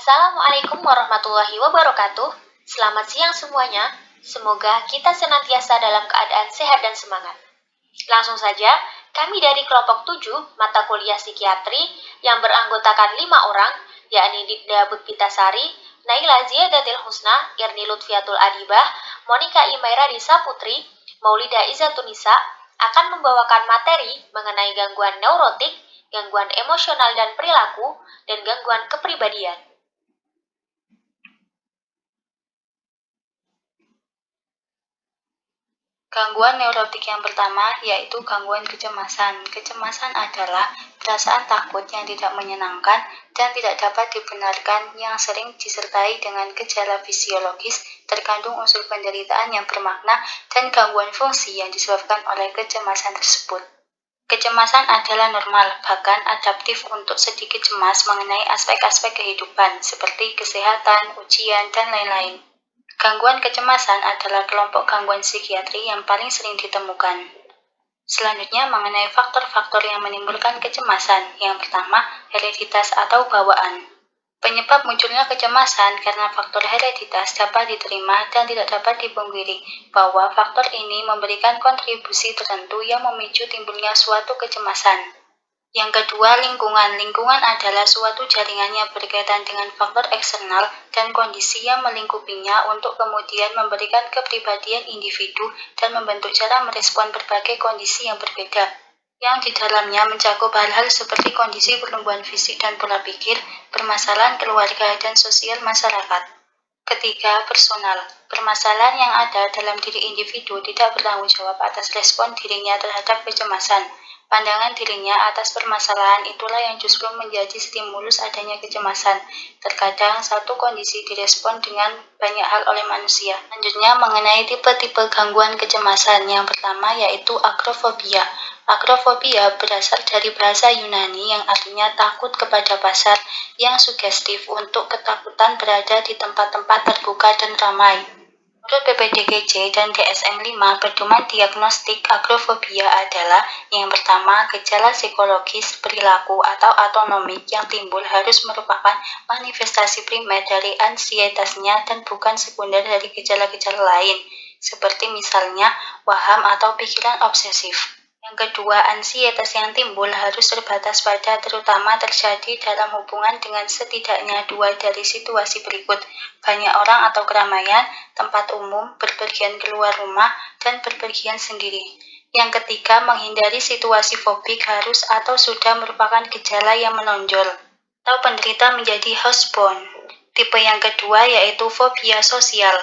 Assalamualaikum warahmatullahi wabarakatuh. Selamat siang semuanya. Semoga kita senantiasa dalam keadaan sehat dan semangat. Langsung saja, kami dari kelompok 7 mata kuliah psikiatri yang beranggotakan 5 orang, yakni Dikda Butpitasari, Naila Ziyadatil Husna, Irni Lutfiatul Adibah, Monika Imaira Risa Putri, Maulida Izzatunisa, akan membawakan materi mengenai gangguan neurotik, gangguan emosional dan perilaku, dan gangguan kepribadian. Gangguan neurotik yang pertama yaitu gangguan kecemasan. Kecemasan adalah perasaan takut yang tidak menyenangkan dan tidak dapat dibenarkan yang sering disertai dengan gejala fisiologis, terkandung unsur penderitaan yang bermakna, dan gangguan fungsi yang disebabkan oleh kecemasan tersebut. Kecemasan adalah normal, bahkan adaptif untuk sedikit cemas mengenai aspek-aspek kehidupan, seperti kesehatan, ujian, dan lain-lain. Gangguan kecemasan adalah kelompok gangguan psikiatri yang paling sering ditemukan. Selanjutnya mengenai faktor-faktor yang menimbulkan kecemasan. Yang pertama, hereditas atau bawaan. Penyebab munculnya kecemasan karena faktor hereditas dapat diterima dan tidak dapat dipungkiri bahwa faktor ini memberikan kontribusi tertentu yang memicu timbulnya suatu kecemasan. Yang kedua, lingkungan. Lingkungan adalah suatu jaringan yang berkaitan dengan faktor eksternal dan kondisi yang melingkupinya untuk kemudian memberikan kepribadian individu dan membentuk cara merespon berbagai kondisi yang berbeda, yang di dalamnya mencakup hal-hal seperti kondisi pertumbuhan fisik dan pola pikir, permasalahan keluarga dan sosial masyarakat. Ketiga, personal. Permasalahan yang ada dalam diri individu tidak bertanggung jawab atas respon dirinya terhadap kecemasan. Pandangan dirinya atas permasalahan itulah yang justru menjadi stimulus adanya kecemasan. Terkadang satu kondisi direspon dengan banyak hal oleh manusia. Selanjutnya mengenai tipe-tipe gangguan kecemasan. Yang pertama yaitu agrofobia. Agrofobia berasal dari bahasa Yunani yang artinya takut kepada pasar, yang sugestif untuk ketakutan berada di tempat-tempat terbuka dan ramai. Menurut PPDGJ dan DSM-5, pedoman diagnostik agrofobia adalah yang pertama, gejala psikologis, perilaku, atau autonomik yang timbul harus merupakan manifestasi primer dari ansietasnya dan bukan sekunder dari gejala-gejala lain, seperti misalnya waham atau pikiran obsesif. Yang kedua, ansietas yang timbul harus terbatas pada terutama terjadi dalam hubungan dengan setidaknya dua dari situasi berikut: banyak orang atau keramaian, tempat umum, berpergian keluar rumah, dan berpergian sendiri. Yang ketiga, menghindari situasi fobik harus atau sudah merupakan gejala yang menonjol, atau penderita menjadi housebound. Tipe yang kedua yaitu fobia sosial.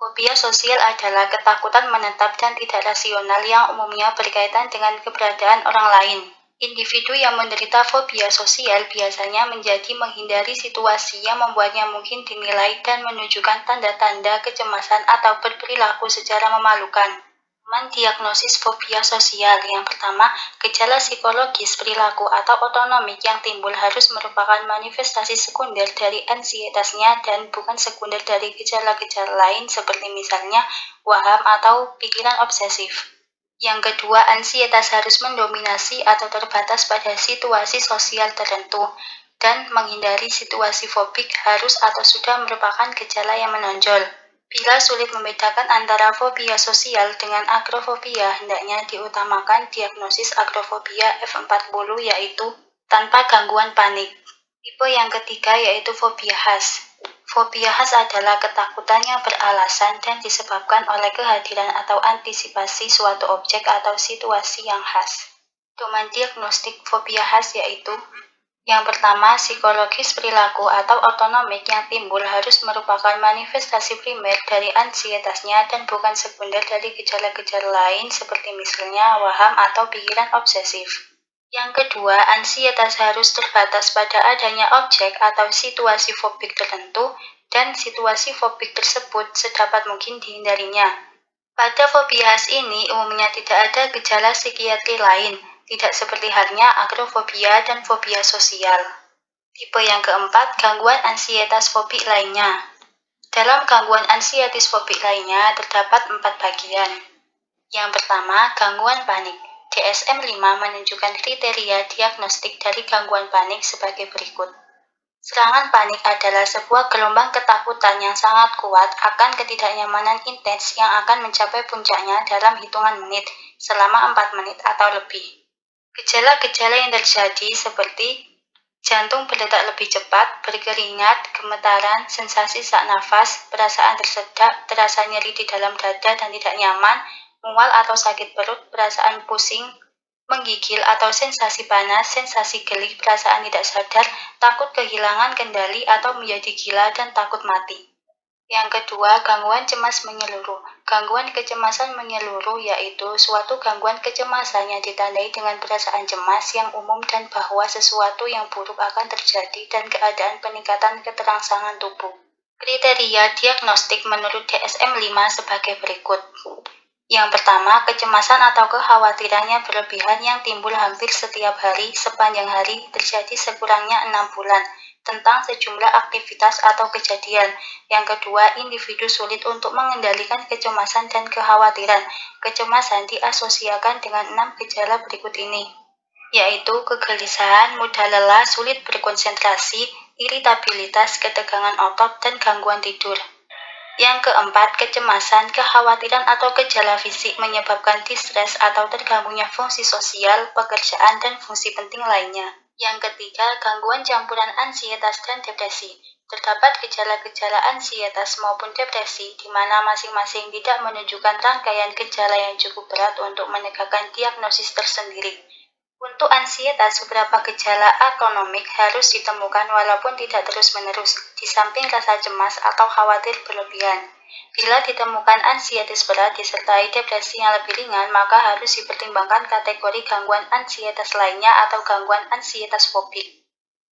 Fobia sosial adalah ketakutan menetap dan tidak rasional yang umumnya berkaitan dengan keberadaan orang lain. Individu yang menderita fobia sosial biasanya menjadi menghindari situasi yang membuatnya mungkin dinilai dan menunjukkan tanda-tanda kecemasan atau berperilaku secara memalukan. Diagnosis fobia sosial. Yang pertama, gejala psikologis, perilaku, atau otonomik yang timbul harus merupakan manifestasi sekunder dari ansietasnya dan bukan sekunder dari gejala-gejala lain seperti misalnya waham atau pikiran obsesif. Yang kedua, ansietas harus mendominasi atau terbatas pada situasi sosial tertentu, dan menghindari situasi fobik harus atau sudah merupakan gejala yang menonjol. Bila sulit membedakan antara fobia sosial dengan agrofobia, hendaknya diutamakan diagnosis agrofobia F40 yaitu tanpa gangguan panik. Tipe yang ketiga yaitu fobia khas. Fobia khas adalah ketakutan yang beralasan dan disebabkan oleh kehadiran atau antisipasi suatu objek atau situasi yang khas. Domain diagnostik fobia khas yaitu yang pertama, psikologis, perilaku, atau otonomik yang timbul harus merupakan manifestasi primer dari ansietasnya dan bukan sekunder dari gejala-gejala lain seperti misalnya waham atau pikiran obsesif. Yang kedua, ansietas harus terbatas pada adanya objek atau situasi fobik tertentu dan situasi fobik tersebut sedapat mungkin dihindarinya. Pada fobia khas ini umumnya tidak ada gejala psikiatri lain, tidak seperti halnya agrofobia dan fobia sosial. Tipe yang keempat, gangguan ansietas fobik lainnya. Dalam gangguan ansietis fobik lainnya terdapat 4 bagian. Yang pertama, gangguan panik. DSM-5 menunjukkan kriteria diagnostik dari gangguan panik sebagai berikut. Serangan panik adalah sebuah gelombang ketakutan yang sangat kuat akan ketidaknyamanan intens yang akan mencapai puncaknya dalam hitungan menit, selama 4 menit atau lebih. Gejala-gejala yang terjadi seperti jantung berdetak lebih cepat, berkeringat, gemetaran, sensasi sesak nafas, perasaan tersedak, terasa nyeri di dalam dada dan tidak nyaman, mual atau sakit perut, perasaan pusing, menggigil atau sensasi panas, sensasi geli, perasaan tidak sadar, takut kehilangan kendali atau menjadi gila dan takut mati. Yang kedua, gangguan cemas menyeluruh. Gangguan kecemasan menyeluruh yaitu suatu gangguan kecemasan yang ditandai dengan perasaan cemas yang umum dan bahwa sesuatu yang buruk akan terjadi dan keadaan peningkatan keterangsangan tubuh. Kriteria diagnostik menurut DSM-5 sebagai berikut. Yang pertama, kecemasan atau kekhawatiran yang berlebihan yang timbul hampir setiap hari sepanjang hari terjadi sekurangnya 6 bulan tentang sejumlah aktivitas atau kejadian. Yang kedua, individu sulit untuk mengendalikan kecemasan dan kekhawatiran. Kecemasan diasosiasikan dengan 6 gejala berikut ini, yaitu kegelisahan, mudah lelah, sulit berkonsentrasi, iritabilitas, ketegangan otot, dan gangguan tidur. Yang keempat, kecemasan, kekhawatiran atau gejala fisik menyebabkan distres atau terganggunya fungsi sosial, pekerjaan, dan fungsi penting lainnya. Yang ketiga, gangguan campuran ansietas dan depresi. Terdapat gejala-gejala ansietas maupun depresi di mana masing-masing tidak menunjukkan rangkaian gejala yang cukup berat untuk menegakkan diagnosis tersendiri. Untuk ansietas, beberapa gejala autonomik harus ditemukan walaupun tidak terus-menerus, di samping rasa cemas atau khawatir berlebihan. Bila ditemukan ansietas berat disertai depresi yang lebih ringan, maka harus dipertimbangkan kategori gangguan ansietas lainnya atau gangguan ansietas fobik.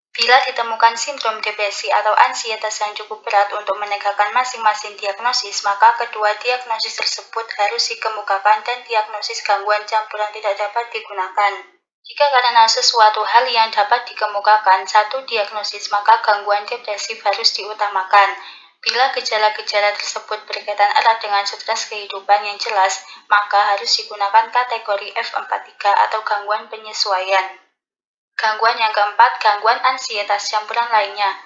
Bila ditemukan sindrom depresi atau ansietas yang cukup berat untuk menegakkan masing-masing diagnosis, maka kedua diagnosis tersebut harus dikemukakan dan diagnosis gangguan campuran tidak dapat digunakan. Jika karena sesuatu hal yang dapat dikemukakan satu diagnosis, maka gangguan depresif harus diutamakan. Bila gejala-gejala tersebut berkaitan erat dengan stres kehidupan yang jelas, maka harus digunakan kategori F43 atau gangguan penyesuaian. Gangguan yang keempat, gangguan ansietas campuran lainnya.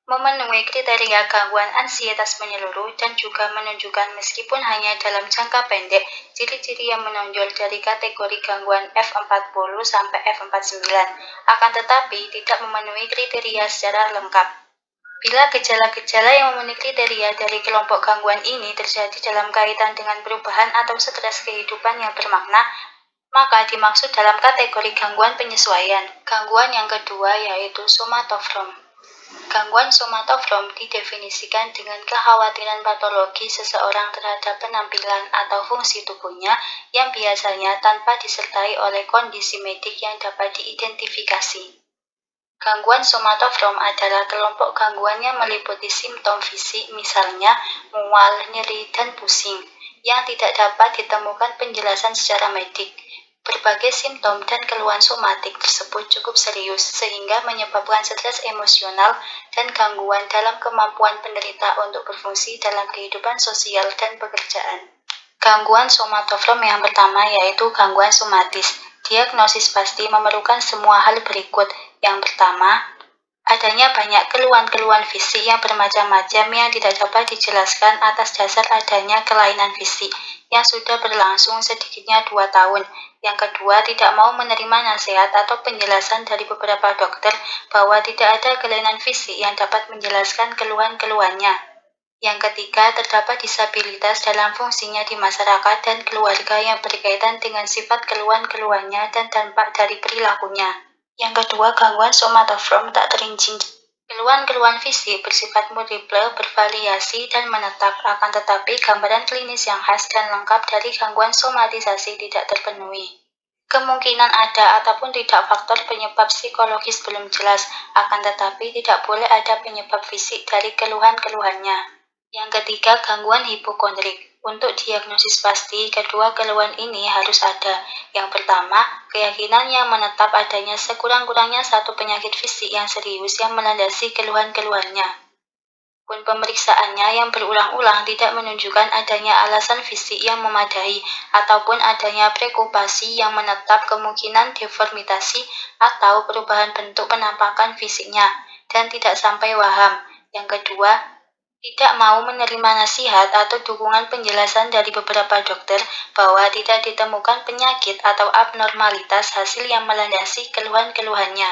Memenuhi kriteria gangguan ansietas menyeluruh dan juga menunjukkan meskipun hanya dalam jangka pendek, ciri-ciri yang menonjol dari kategori gangguan F40 sampai F49, akan tetapi tidak memenuhi kriteria secara lengkap. Bila gejala-gejala yang memenuhi kriteria dari kelompok gangguan ini terjadi dalam kaitan dengan perubahan atau stres kehidupan yang bermakna, maka dimaksud dalam kategori gangguan penyesuaian. Gangguan yang kedua yaitu somatofrom. Gangguan somatofrom didefinisikan dengan kekhawatiran patologi seseorang terhadap penampilan atau fungsi tubuhnya yang biasanya tanpa disertai oleh kondisi medik yang dapat diidentifikasi. Gangguan somatofrom adalah kelompok gangguan yang meliputi simptom fisik misalnya mual, nyeri, dan pusing, yang tidak dapat ditemukan penjelasan secara medik. Berbagai simptom dan keluhan somatik tersebut cukup serius sehingga menyebabkan stres emosional dan gangguan dalam kemampuan penderita untuk berfungsi dalam kehidupan sosial dan pekerjaan. Gangguan somatofrom yang pertama yaitu gangguan somatis. Diagnosis pasti memerlukan semua hal berikut. Yang pertama, adanya banyak keluhan-keluhan fisik yang bermacam-macam yang tidak dapat dijelaskan atas dasar adanya kelainan fisik yang sudah berlangsung sedikitnya 2 tahun. Yang kedua, tidak mau menerima nasihat atau penjelasan dari beberapa dokter bahwa tidak ada kelainan fisik yang dapat menjelaskan keluhan-keluhannya. Yang ketiga, terdapat disabilitas dalam fungsinya di masyarakat dan keluarga yang berkaitan dengan sifat keluhan-keluhannya dan dampak dari perilakunya. Yang kedua, gangguan somatofrom tak terinci. Keluhan-keluhan fisik bersifat multiple, bervariasi, dan menetap, akan tetapi gambaran klinis yang khas dan lengkap dari gangguan somatisasi tidak terpenuhi. Kemungkinan ada ataupun tidak faktor penyebab psikologis belum jelas, akan tetapi tidak boleh ada penyebab fisik dari keluhan-keluhannya. Yang ketiga, gangguan hipokondrik. Untuk diagnosis pasti, kedua keluhan ini harus ada. Yang pertama, keyakinan yang menetap adanya sekurang-kurangnya satu penyakit fisik yang serius yang melandasi keluhan-keluhannya. Pun pemeriksaannya yang berulang-ulang tidak menunjukkan adanya alasan fisik yang memadai ataupun adanya preokupasi yang menetap kemungkinan deformitasi atau perubahan bentuk penampakan fisiknya. dan tidak sampai waham. Yang kedua, tidak mau menerima nasihat atau dukungan penjelasan dari beberapa dokter bahwa tidak ditemukan penyakit atau abnormalitas hasil yang melandasi keluhan-keluhannya.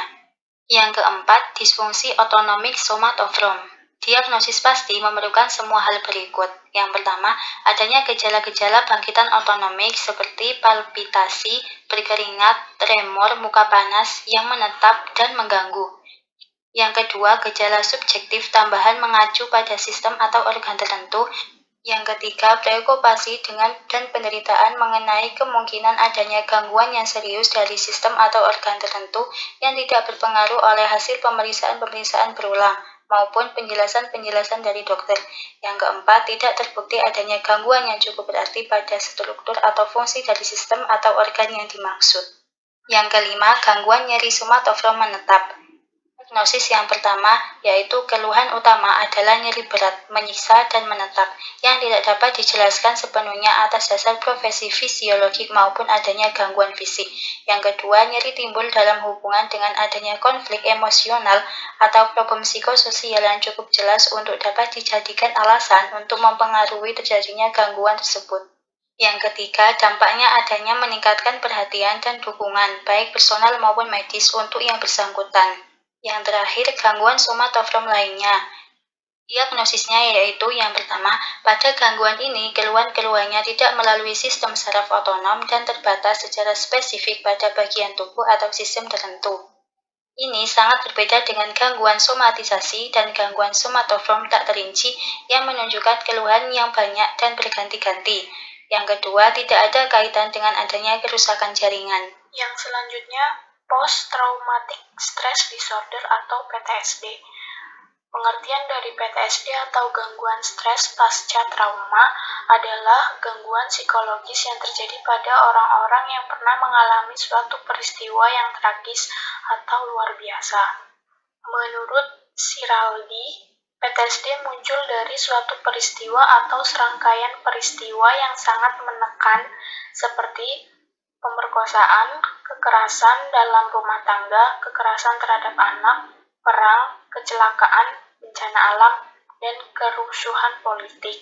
Yang keempat, disfungsi otonomik somatofrom. Diagnosis pasti memerlukan semua hal berikut. Yang pertama, adanya gejala-gejala bangkitan otonomik seperti palpitasi, berkeringat, tremor, muka panas yang menetap dan mengganggu. Yang kedua, gejala subjektif tambahan mengacu pada sistem atau organ tertentu. Yang ketiga, preokupasi dengan dan penderitaan mengenai kemungkinan adanya gangguan yang serius dari sistem atau organ tertentu yang tidak berpengaruh oleh hasil pemeriksaan-pemeriksaan berulang maupun penjelasan-penjelasan dari dokter. Yang keempat, tidak terbukti adanya gangguan yang cukup berarti pada struktur atau fungsi dari sistem atau organ yang dimaksud. Yang kelima, gangguan nyeri somatofrom menetap. Diagnosis yang pertama, yaitu keluhan utama adalah nyeri berat, menyiksa, dan menetap, yang tidak dapat dijelaskan sepenuhnya atas dasar profesi fisiologik maupun adanya gangguan fisik. Yang kedua, nyeri timbul dalam hubungan dengan adanya konflik emosional atau problem psikososial yang cukup jelas untuk dapat dijadikan alasan untuk mempengaruhi terjadinya gangguan tersebut. Yang ketiga, dampaknya adanya meningkatkan perhatian dan dukungan, baik personal maupun medis untuk yang bersangkutan. Yang terakhir, gangguan somatofrom lainnya. Diagnosisnya yaitu yang pertama, pada gangguan ini keluhan-keluhannya tidak melalui sistem saraf otonom dan terbatas secara spesifik pada bagian tubuh atau sistem tertentu. Ini sangat berbeda dengan gangguan somatisasi dan gangguan somatofrom tak terinci yang menunjukkan keluhan yang banyak dan berganti-ganti. Yang kedua, tidak ada kaitan dengan adanya kerusakan jaringan. Yang selanjutnya, Post-Traumatic Stress Disorder atau PTSD. Pengertian dari PTSD atau gangguan stres pasca trauma adalah gangguan psikologis yang terjadi pada orang-orang yang pernah mengalami suatu peristiwa yang tragis atau luar biasa. Menurut Siraldi, PTSD muncul dari suatu peristiwa atau serangkaian peristiwa yang sangat menekan seperti pemerkosaan, kekerasan dalam rumah tangga, kekerasan terhadap anak, perang, kecelakaan, bencana alam, dan kerusuhan politik.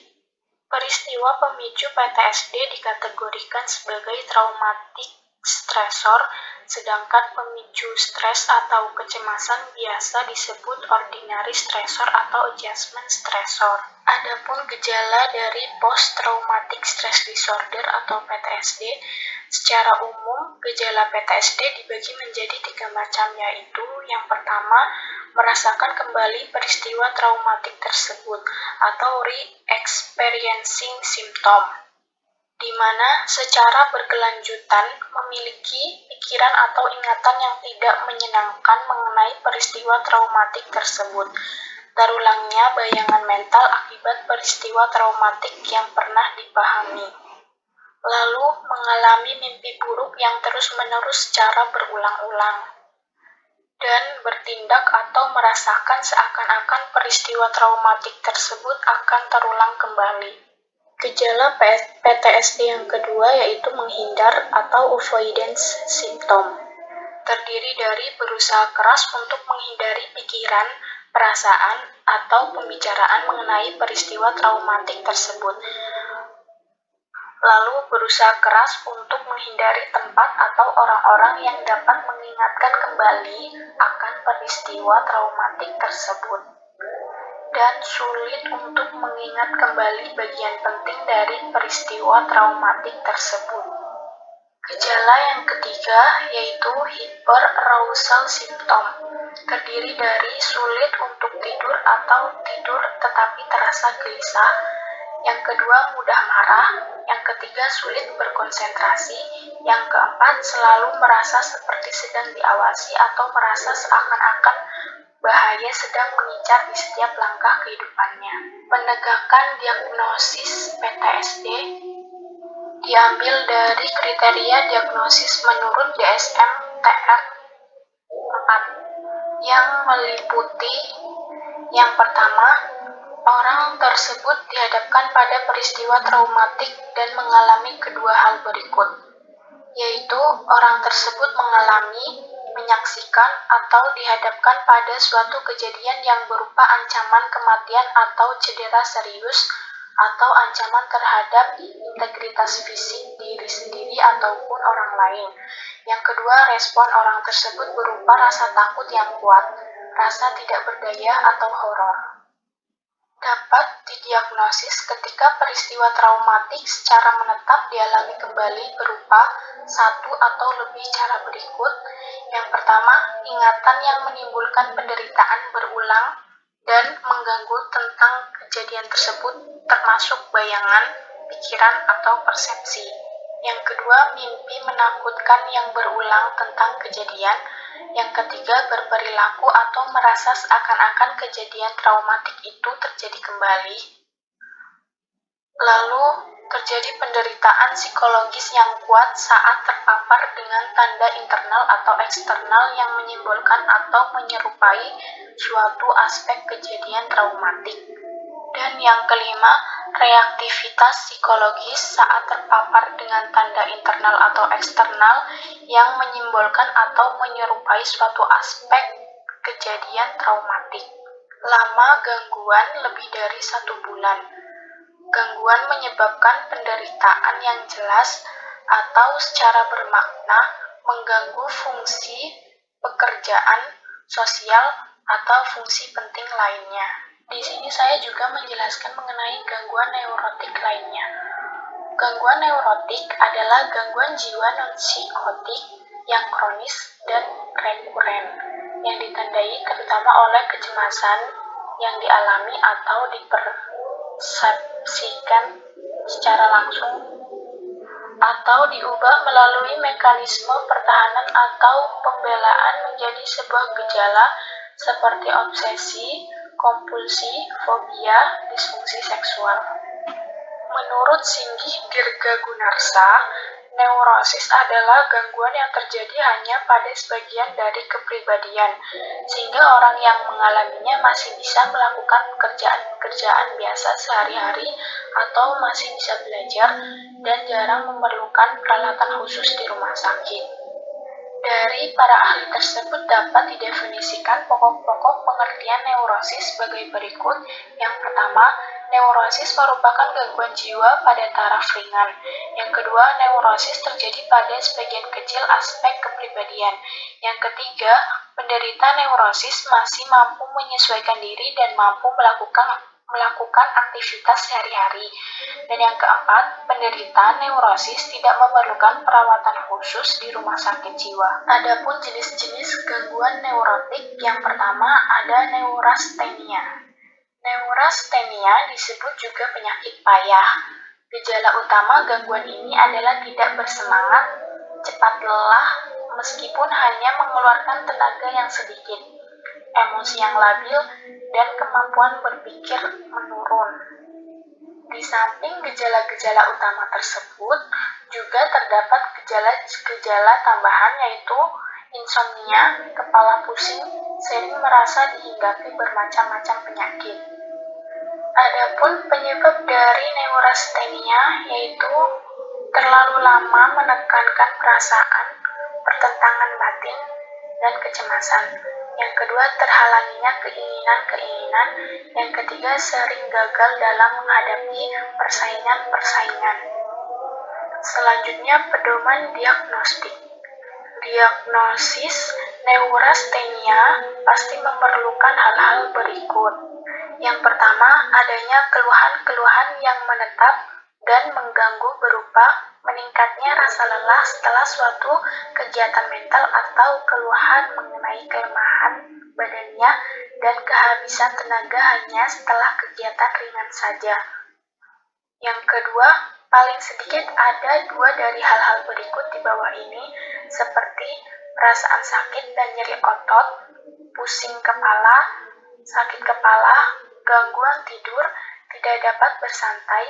Peristiwa pemicu PTSD dikategorikan sebagai traumatic stressor, sedangkan pemicu stres atau kecemasan biasa disebut ordinary stressor atau adjustment stressor. Adapun gejala dari post-traumatic stress disorder atau PTSD, secara umum, gejala PTSD dibagi menjadi 3 macam, yaitu yang pertama, merasakan kembali peristiwa traumatik tersebut atau re-experiencing symptom, di mana secara berkelanjutan memiliki pikiran atau ingatan yang tidak menyenangkan mengenai peristiwa traumatik tersebut. Terulangnya bayangan mental akibat peristiwa traumatik yang pernah dipahami. Lalu mengalami mimpi buruk yang terus-menerus secara berulang-ulang, dan bertindak atau merasakan seakan-akan peristiwa traumatik tersebut akan terulang kembali. Gejala PTSD yang kedua yaitu menghindar atau avoidance symptom. Terdiri dari berusaha keras untuk menghindari pikiran, perasaan, atau pembicaraan mengenai peristiwa traumatik tersebut. Lalu berusaha keras untuk menghindari tempat atau orang-orang yang dapat mengingatkan kembali akan peristiwa traumatik tersebut, dan sulit untuk mengingat kembali bagian penting dari peristiwa traumatik tersebut. Gejala yang ketiga yaitu hyperarousal symptom, terdiri dari sulit untuk tidur atau tidur tetapi terasa gelisah. Yang kedua, mudah marah. Yang ketiga, sulit berkonsentrasi. Yang keempat, selalu merasa seperti sedang diawasi atau merasa seakan-akan bahaya sedang mengincar di setiap langkah kehidupannya. Penegakan diagnosis PTSD diambil dari kriteria diagnosis menurut DSM-TR 4 yang meliputi yang pertama, orang tersebut dihadapkan pada peristiwa traumatik dan mengalami kedua hal berikut, yaitu orang tersebut mengalami menyaksikan, atau dihadapkan pada suatu kejadian yang berupa ancaman kematian atau cedera serius, atau ancaman terhadap integritas fisik diri sendiri ataupun orang lain. Yang kedua, respon orang tersebut berupa rasa takut yang kuat, rasa tidak berdaya, atau horor. Dapat didiagnosis ketika peristiwa traumatik secara menetap dialami kembali berupa satu atau lebih cara berikut. Yang pertama, ingatan yang menimbulkan penderitaan berulang dan mengganggu tentang kejadian tersebut, termasuk bayangan, pikiran, atau persepsi. Yang kedua, mimpi menakutkan yang berulang tentang kejadian. Yang ketiga, berperilaku atau merasa seakan-akan kejadian traumatik itu terjadi kembali. Lalu, terjadi penderitaan psikologis yang kuat saat terpapar dengan tanda internal atau eksternal yang menyimbolkan atau menyerupai suatu aspek kejadian traumatik. Dan yang kelima, reaktivitas psikologis saat terpapar dengan tanda internal atau eksternal yang menyimbolkan atau menyerupai suatu aspek kejadian traumatik. Lama gangguan lebih dari 1 bulan. Gangguan menyebabkan penderitaan yang jelas atau secara bermakna mengganggu fungsi pekerjaan, sosial, atau fungsi penting lainnya. Di sini saya juga menjelaskan mengenai gangguan neurotik lainnya. Gangguan neurotik adalah gangguan jiwa non-psikotik yang kronis dan rekuren, yang ditandai terutama oleh kecemasan yang dialami atau dipersepsikan secara langsung atau diubah melalui mekanisme pertahanan atau pembelaan menjadi sebuah gejala seperti obsesi, kompulsi, fobia, disfungsi seksual. Menurut Singgih Dirgagunarsa, neurosis adalah gangguan yang terjadi hanya pada sebagian dari kepribadian, sehingga orang yang mengalaminya masih bisa melakukan pekerjaan-pekerjaan biasa sehari-hari atau masih bisa belajar dan jarang memerlukan peralatan khusus di rumah sakit. Dari para ahli tersebut dapat didefinisikan pokok-pokok pengertian neurosis sebagai berikut. Yang pertama, neurosis merupakan gangguan jiwa pada taraf ringan. Yang kedua, neurosis terjadi pada sebagian kecil aspek kepribadian. Yang ketiga, penderita neurosis masih mampu menyesuaikan diri dan mampu melakukan aktivitas sehari-hari. Dan yang keempat, penderita neurosis tidak memerlukan perawatan khusus di rumah sakit jiwa. Adapun jenis-jenis gangguan neurotik, yang pertama ada neurastenia. Neurastenia disebut juga penyakit payah. Gejala utama gangguan ini adalah tidak bersemangat, cepat lelah, meskipun hanya mengeluarkan tenaga yang sedikit, emosi yang labil, dan kemampuan berpikir menurun. Di samping gejala-gejala utama tersebut, juga terdapat gejala-gejala tambahan yaitu insomnia, kepala pusing, sering merasa dihinggapi bermacam-macam penyakit. Adapun penyebab dari neurastenia yaitu terlalu lama menekankan perasaan, pertentangan batin, dan kecemasan. Yang kedua, terhalanginya keinginan-keinginan. Yang ketiga, sering gagal dalam menghadapi persaingan-persaingan. Selanjutnya, pedoman diagnostik. Diagnosis neurastenia pasti memerlukan hal-hal berikut. Yang pertama, adanya keluhan-keluhan yang menetap dan mengganggu berupa meningkatnya rasa lelah setelah suatu kegiatan mental atau keluhan mengenai kelemahan badannya dan kehabisan tenaga hanya setelah kegiatan ringan saja. Yang kedua, paling sedikit ada 2 dari hal-hal berikut di bawah ini, seperti perasaan sakit dan nyeri otot, pusing kepala, sakit kepala, gangguan tidur, tidak dapat bersantai,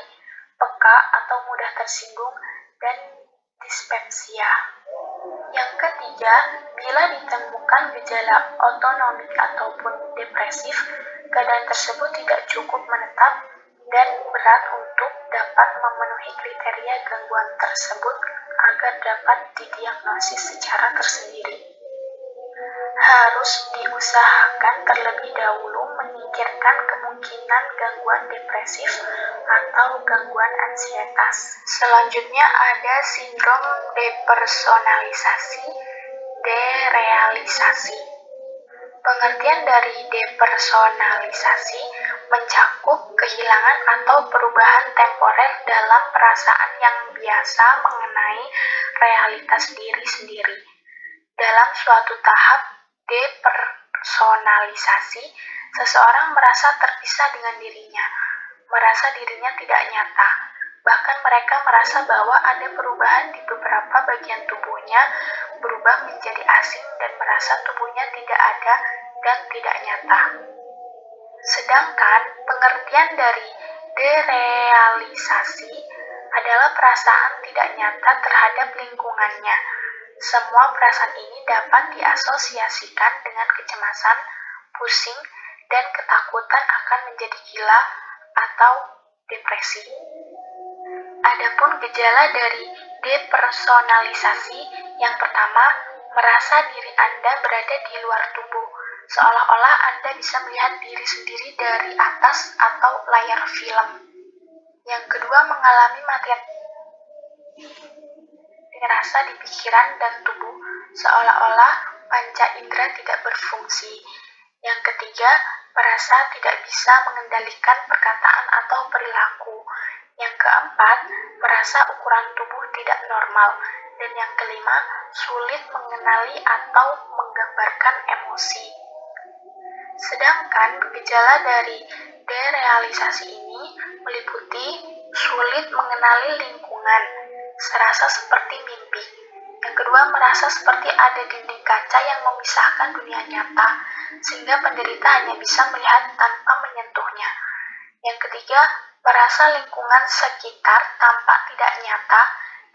peka atau mudah tersinggung, dan dispepsia. Yang ketiga, bila ditemukan gejala otonomik ataupun depresif, keadaan tersebut tidak cukup menetap dan berat untuk dapat memenuhi kriteria gangguan tersebut agar dapat didiagnosis secara tersendiri. Harus diusahakan terlebih dahulu menyingkirkan kemungkinan gangguan depresif atau gangguan ansietas. Selanjutnya ada sindrom depersonalisasi, derealisasi. Pengertian dari depersonalisasi mencakup kehilangan atau perubahan temporer dalam perasaan yang biasa mengenai realitas diri sendiri. Dalam suatu tahap depersonalisasi, seseorang merasa terpisah dengan dirinya, merasa dirinya tidak nyata. Bahkan mereka merasa bahwa ada perubahan di beberapa bagian tubuhnya, berubah menjadi asing dan merasa tubuhnya tidak ada dan tidak nyata. Sedangkan pengertian dari derealisasi adalah perasaan tidak nyata terhadap lingkungannya. Semua perasaan ini dapat diasosiasikan dengan kecemasan, pusing, dan ketakutan akan menjadi gila atau depresi. Adapun gejala dari depersonalisasi, yang pertama, merasa diri Anda berada di luar tubuh, seolah-olah Anda bisa melihat diri sendiri dari atas atau layar film. Yang kedua, mengalami mati rasa di pikiran dan tubuh, seolah-olah panca indera tidak berfungsi. Yang ketiga, merasa tidak bisa mengendalikan perkataan atau perilaku. Yang keempat, merasa ukuran tubuh tidak normal. Dan yang kelima, sulit mengenali atau menggambarkan emosi. Sedangkan gejala dari derealisasi ini meliputi sulit mengenali lingkungan, serasa seperti mimpi. Yang kedua, merasa seperti ada dinding kaca yang memisahkan dunia nyata, sehingga penderita hanya bisa melihat tanpa menyentuhnya. Yang ketiga, merasa lingkungan sekitar tampak tidak nyata,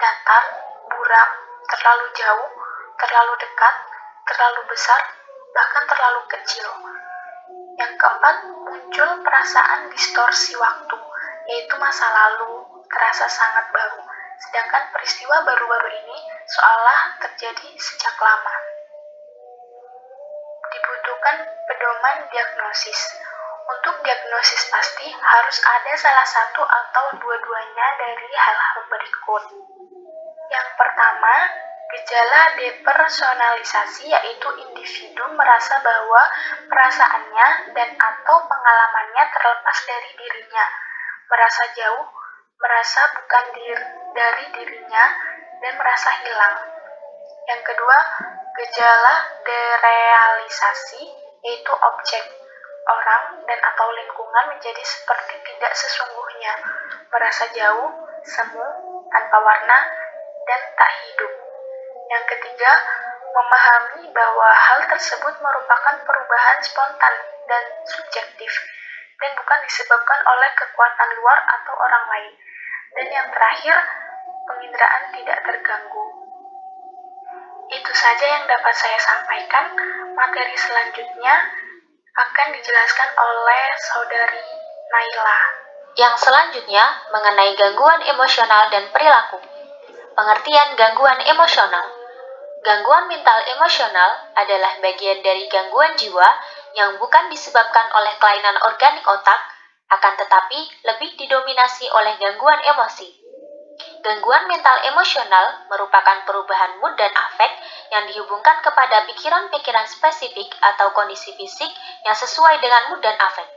datar, buram, terlalu jauh, terlalu dekat, terlalu besar, bahkan terlalu kecil. Yang keempat, muncul perasaan distorsi waktu, yaitu masa lalu terasa sangat baru, sedangkan peristiwa baru-baru ini seolah terjadi sejak lama. Dibutuhkan pedoman diagnosis. Untuk diagnosis pasti harus ada salah satu atau dua-duanya dari hal-hal berikut. Yang pertama, gejala depersonalisasi, yaitu individu merasa bahwa perasaannya dan atau pengalamannya terlepas dari dirinya, merasa jauh, merasa bukan dari dirinya, dan merasa hilang. Yang kedua, gejala derealisasi, yaitu objek, orang, dan atau lingkungan menjadi seperti tidak sesungguhnya, merasa jauh, semu, tanpa warna, dan tak hidup. Yang ketiga, memahami bahwa hal tersebut merupakan perubahan spontan dan subjektif, dan bukan disebabkan oleh kekuatan luar atau orang lain. Dan yang terakhir, penginderaan tidak terganggu. Itu saja yang dapat saya sampaikan. Materi selanjutnya akan dijelaskan oleh Saudari Naila. Yang selanjutnya mengenai gangguan emosional dan perilaku. Pengertian gangguan emosional. Gangguan mental emosional adalah bagian dari gangguan jiwa yang bukan disebabkan oleh kelainan organik otak, akan tetapi lebih didominasi oleh gangguan emosi. Gangguan mental emosional merupakan perubahan mood dan afek yang dihubungkan kepada pikiran-pikiran spesifik atau kondisi fisik yang sesuai dengan mood dan afek.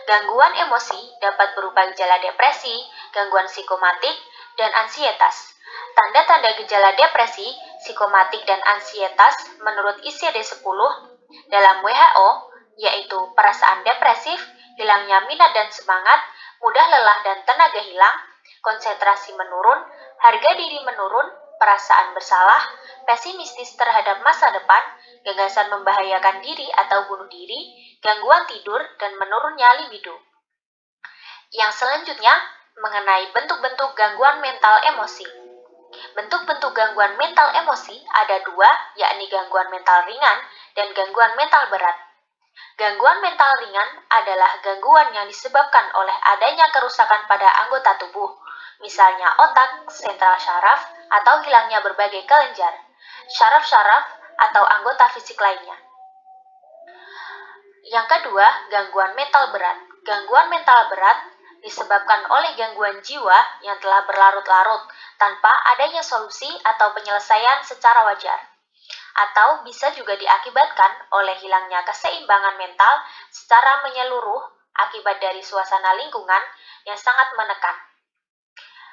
Gangguan emosi dapat berupa gejala depresi, gangguan psikomatik, dan ansietas. Tanda-tanda gejala depresi, psikomatik, dan ansietas menurut ICD-10 dalam WHO yaitu perasaan depresif, hilangnya minat dan semangat, mudah lelah dan tenaga hilang, konsentrasi menurun, harga diri menurun, perasaan bersalah, pesimistis terhadap masa depan, gagasan membahayakan diri atau bunuh diri, gangguan tidur, dan menurunnya libido. Yang selanjutnya mengenai bentuk-bentuk gangguan mental emosi. Bentuk-bentuk gangguan mental emosi ada dua, yakni gangguan mental ringan dan gangguan mental berat. Gangguan mental ringan adalah gangguan yang disebabkan oleh adanya kerusakan pada anggota tubuh, misalnya otak, sentral syaraf, atau hilangnya berbagai kelenjar. Syaraf-syaraf atau anggota fisik lainnya. Yang kedua, gangguan mental berat. Gangguan mental berat disebabkan oleh gangguan jiwa yang telah berlarut-larut tanpa adanya solusi atau penyelesaian secara wajar. Atau bisa juga diakibatkan oleh hilangnya keseimbangan mental secara menyeluruh akibat dari suasana lingkungan yang sangat menekan.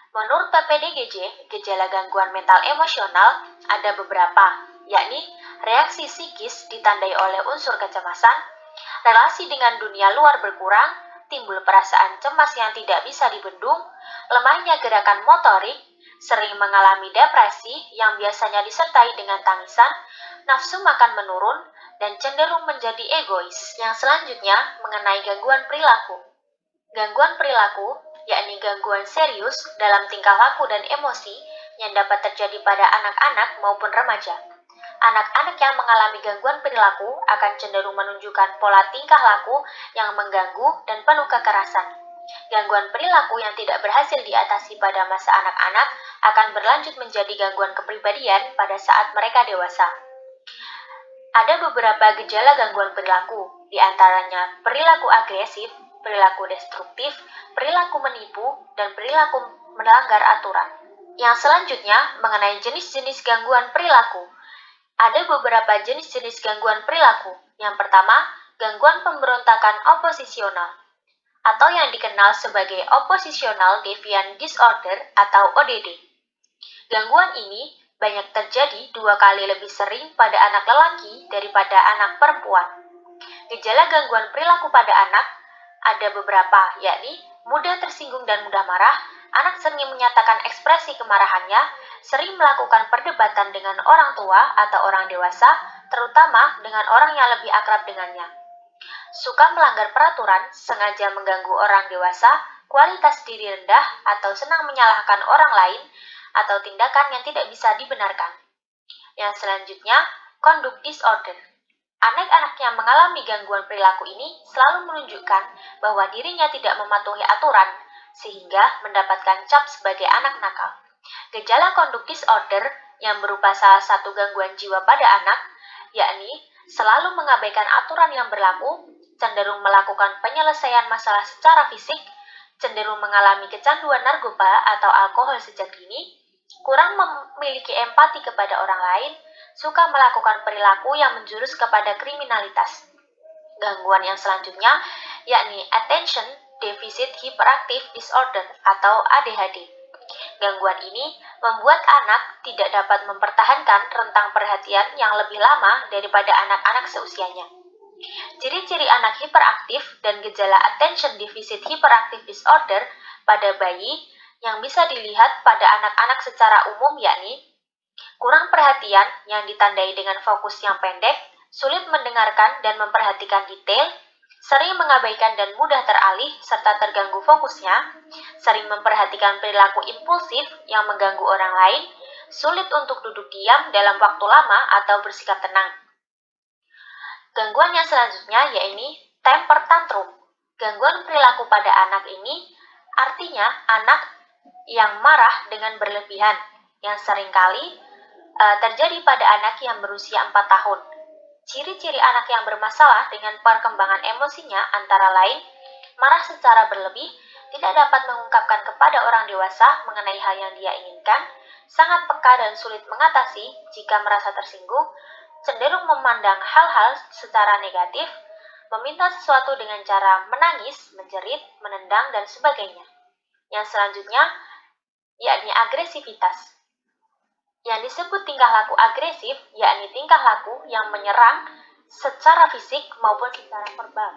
Menurut PPDGJ, gejala gangguan mental emosional ada beberapa, yakni reaksi psikis ditandai oleh unsur kecemasan, relasi dengan dunia luar berkurang, timbul perasaan cemas yang tidak bisa dibendung, lemahnya gerakan motorik, sering mengalami depresi yang biasanya disertai dengan tangisan, nafsu makan menurun, dan cenderung menjadi egois. Yang selanjutnya mengenai gangguan perilaku. Gangguan perilaku, yakni gangguan serius dalam tingkah laku dan emosi yang dapat terjadi pada anak-anak maupun remaja. Anak-anak yang mengalami gangguan perilaku akan cenderung menunjukkan pola tingkah laku yang mengganggu dan penuh kekerasan. Gangguan perilaku yang tidak berhasil diatasi pada masa anak-anak akan berlanjut menjadi gangguan kepribadian pada saat mereka dewasa. Ada beberapa gejala gangguan perilaku, di antaranya perilaku agresif, perilaku destruktif, perilaku menipu, dan perilaku melanggar aturan. Yang selanjutnya mengenai jenis-jenis gangguan perilaku. Ada beberapa jenis-jenis gangguan perilaku. Yang pertama, gangguan pemberontakan oposisional, atau yang dikenal sebagai Oppositional Defiant Disorder atau ODD. Gangguan ini banyak terjadi 2 kali lebih sering pada anak lelaki daripada anak perempuan. Gejala gangguan perilaku pada anak ada beberapa, yakni mudah tersinggung dan mudah marah, anak sering menyatakan ekspresi kemarahannya, sering melakukan perdebatan dengan orang tua atau orang dewasa, terutama dengan orang yang lebih akrab dengannya. Suka melanggar peraturan, sengaja mengganggu orang dewasa, kualitas diri rendah, atau senang menyalahkan orang lain, atau tindakan yang tidak bisa dibenarkan. Yang selanjutnya, conduct disorder. Anak-anak yang mengalami gangguan perilaku ini selalu menunjukkan bahwa dirinya tidak mematuhi aturan, sehingga mendapatkan cap sebagai anak nakal. Gejala conduct disorder yang berupa salah satu gangguan jiwa pada anak, yakni selalu mengabaikan aturan yang berlaku, cenderung melakukan penyelesaian masalah secara fisik, cenderung mengalami kecanduan narkoba atau alkohol sejak dini, kurang memiliki empati kepada orang lain, suka melakukan perilaku yang menjurus kepada kriminalitas. Gangguan yang selanjutnya yakni Attention Deficit Hyperactive Disorder atau ADHD. Gangguan ini membuat anak tidak dapat mempertahankan rentang perhatian yang lebih lama daripada anak-anak seusianya. Ciri-ciri anak hiperaktif dan gejala Attention Deficit Hyperactive Disorder pada bayi yang bisa dilihat pada anak-anak secara umum yakni kurang perhatian yang ditandai dengan fokus yang pendek, sulit mendengarkan dan memperhatikan detail, sering mengabaikan dan mudah teralih serta terganggu fokusnya, sering memperhatikan perilaku impulsif yang mengganggu orang lain, sulit untuk duduk diam dalam waktu lama atau bersikap tenang. Gangguan yang selanjutnya yaitu temper tantrum. Gangguan perilaku pada anak ini artinya anak yang marah dengan berlebihan, yang seringkali terjadi pada anak yang berusia 4 tahun. Ciri-ciri anak yang bermasalah dengan perkembangan emosinya antara lain marah secara berlebih, tidak dapat mengungkapkan kepada orang dewasa mengenai hal yang dia inginkan, sangat peka dan sulit mengatasi jika merasa tersinggung, cenderung memandang hal-hal secara negatif, meminta sesuatu dengan cara menangis, menjerit, menendang, dan sebagainya. Yang selanjutnya, yakni agresivitas. Yang disebut tingkah laku agresif, yakni tingkah laku yang menyerang secara fisik maupun secara verbal,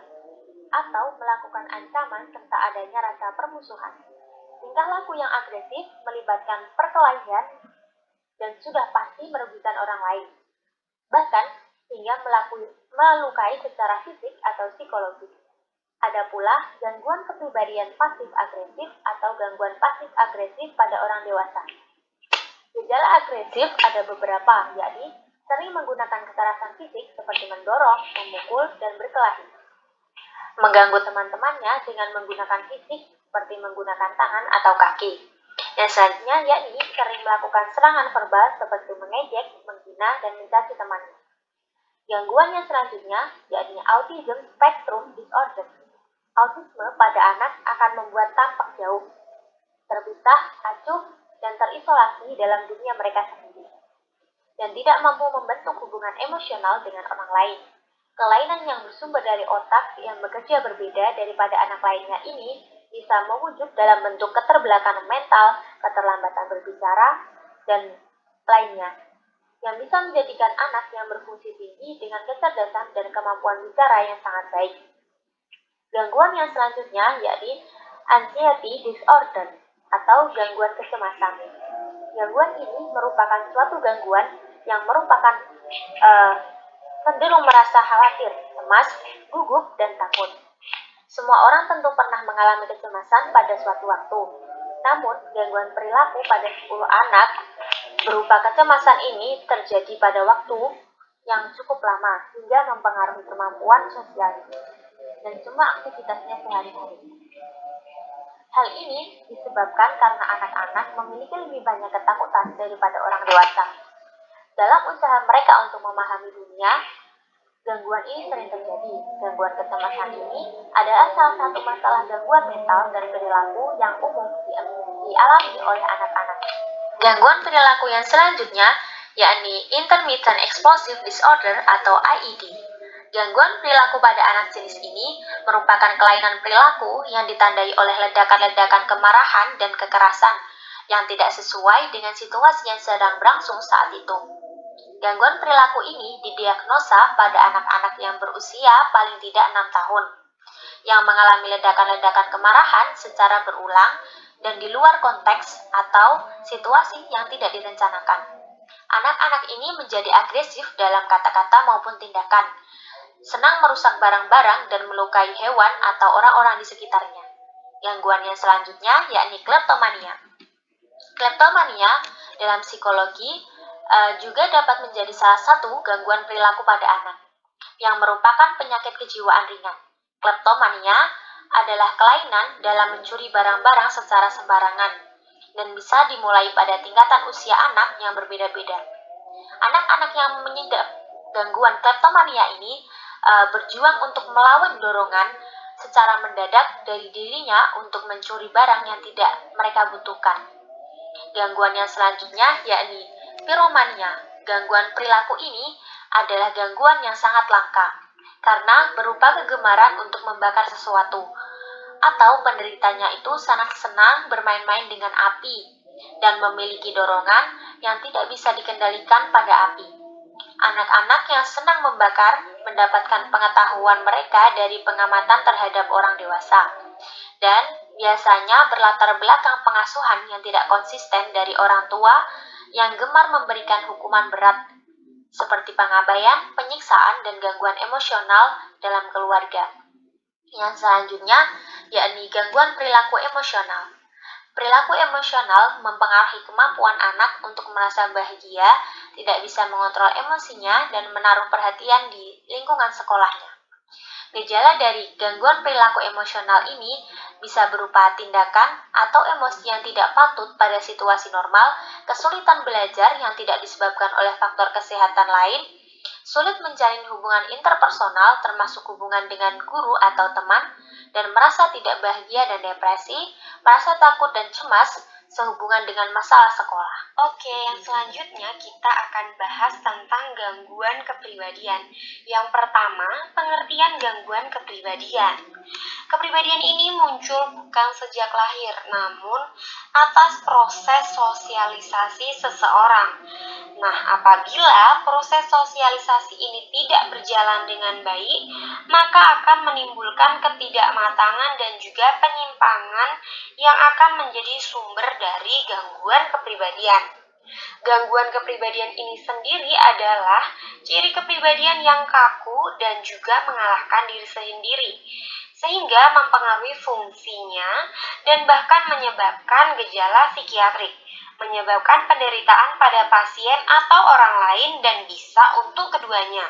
atau melakukan ancaman serta adanya rasa permusuhan. Tingkah laku yang agresif melibatkan perkelahian dan sudah pasti merugikan orang lain, bahkan hingga melukai secara fisik atau psikologis. Ada pula gangguan kepribadian pasif agresif atau gangguan pasif agresif pada orang dewasa. Gejala agresif ada beberapa, yakni sering menggunakan kekerasan fisik seperti mendorong, memukul, dan berkelahi. Mengganggu teman-temannya dengan menggunakan fisik seperti menggunakan tangan atau kaki. Yang selanjutnya yakni sering melakukan serangan verbal seperti mengejek, menghina, dan mencaci temannya. Gangguan yang selanjutnya yakni Autism Spectrum Disorder. Autisme pada anak akan membuat tampak jauh, terpisah, acuh, dan terisolasi dalam dunia mereka sendiri, dan tidak mampu membentuk hubungan emosional dengan orang lain. Kelainan yang bersumber dari otak yang bekerja berbeda daripada anak lainnya ini bisa mewujud dalam bentuk keterbelakangan mental, keterlambatan berbicara, dan lainnya, yang bisa menjadikan anak yang berfungsi tinggi dengan kecerdasan dan kemampuan bicara yang sangat baik. Gangguan yang selanjutnya yakni Anxiety Disorder atau gangguan kecemasan. Gangguan ini merupakan suatu gangguan yang merupakan cenderung merasa khawatir, cemas, gugup, dan takut. Semua orang tentu pernah mengalami kecemasan pada suatu waktu. Namun, gangguan perilaku pada 10 anak berupa kecemasan ini terjadi pada waktu yang cukup lama hingga mempengaruhi kemampuan sosial dan semua aktivitasnya sehari-hari. Hal ini disebabkan karena anak-anak memiliki lebih banyak ketakutan daripada orang dewasa. Dalam usaha mereka untuk memahami dunia, gangguan ini sering terjadi. Gangguan kecemasan ini adalah salah satu masalah gangguan mental dan perilaku yang umum dialami oleh anak-anak. Gangguan perilaku yang selanjutnya yakni Intermittent Explosive Disorder atau IED. Gangguan perilaku pada anak jenis ini merupakan kelainan perilaku yang ditandai oleh ledakan-ledakan kemarahan dan kekerasan yang tidak sesuai dengan situasi yang sedang berlangsung saat itu. Gangguan perilaku ini didiagnosa pada anak-anak yang berusia paling tidak 6 tahun, yang mengalami ledakan-ledakan kemarahan secara berulang dan di luar konteks atau situasi yang tidak direncanakan. Anak-anak ini menjadi agresif dalam kata-kata maupun tindakan, senang merusak barang-barang dan melukai hewan atau orang-orang di sekitarnya. Gangguan yang selanjutnya yakni kleptomania. Kleptomania dalam psikologi juga dapat menjadi salah satu gangguan perilaku pada anak, yang merupakan penyakit kejiwaan ringan. Kleptomania adalah kelainan dalam mencuri barang-barang secara sembarangan, dan bisa dimulai pada tingkatan usia anak yang berbeda-beda. Anak-anak yang mengidap gangguan kleptomania ini berjuang untuk melawan dorongan secara mendadak dari dirinya untuk mencuri barang yang tidak mereka butuhkan. Gangguan yang selanjutnya yakni piromania. Gangguan perilaku ini adalah gangguan yang sangat langka karena berupa kegemaran untuk membakar sesuatu, atau penderitanya itu sangat senang bermain-main dengan api dan memiliki dorongan yang tidak bisa dikendalikan pada api. Anak-anak yang senang membakar mendapatkan pengetahuan mereka dari pengamatan terhadap orang dewasa, dan biasanya berlatar belakang pengasuhan yang tidak konsisten dari orang tua yang gemar memberikan hukuman berat, seperti pengabaian, penyiksaan, dan gangguan emosional dalam keluarga. Yang selanjutnya yakni gangguan perilaku emosional. Perilaku emosional mempengaruhi kemampuan anak untuk merasa bahagia, tidak bisa mengontrol emosinya, dan menaruh perhatian di lingkungan sekolahnya. Gejala dari gangguan perilaku emosional ini bisa berupa tindakan atau emosi yang tidak patut pada situasi normal, kesulitan belajar yang tidak disebabkan oleh faktor kesehatan lain, sulit menjalin hubungan interpersonal termasuk hubungan dengan guru atau teman, dan merasa tidak bahagia dan depresi, merasa takut dan cemas sehubungan dengan masalah sekolah. Oke, yang selanjutnya kita akan bahas tentang gangguan kepribadian. Yang pertama, pengertian gangguan kepribadian. Kepribadian ini muncul bukan sejak lahir, namun atas proses sosialisasi seseorang. Nah, apabila proses sosialisasi ini tidak berjalan dengan baik, maka akan menimbulkan ketidakmatangan dan juga penyimpangan yang akan menjadi sumber dari gangguan kepribadian. Gangguan kepribadian ini sendiri adalah ciri kepribadian yang kaku dan juga mengalahkan diri sendiri, sehingga mempengaruhi fungsinya dan bahkan menyebabkan gejala psikiatrik, menyebabkan penderitaan pada pasien atau orang lain dan bisa untuk keduanya.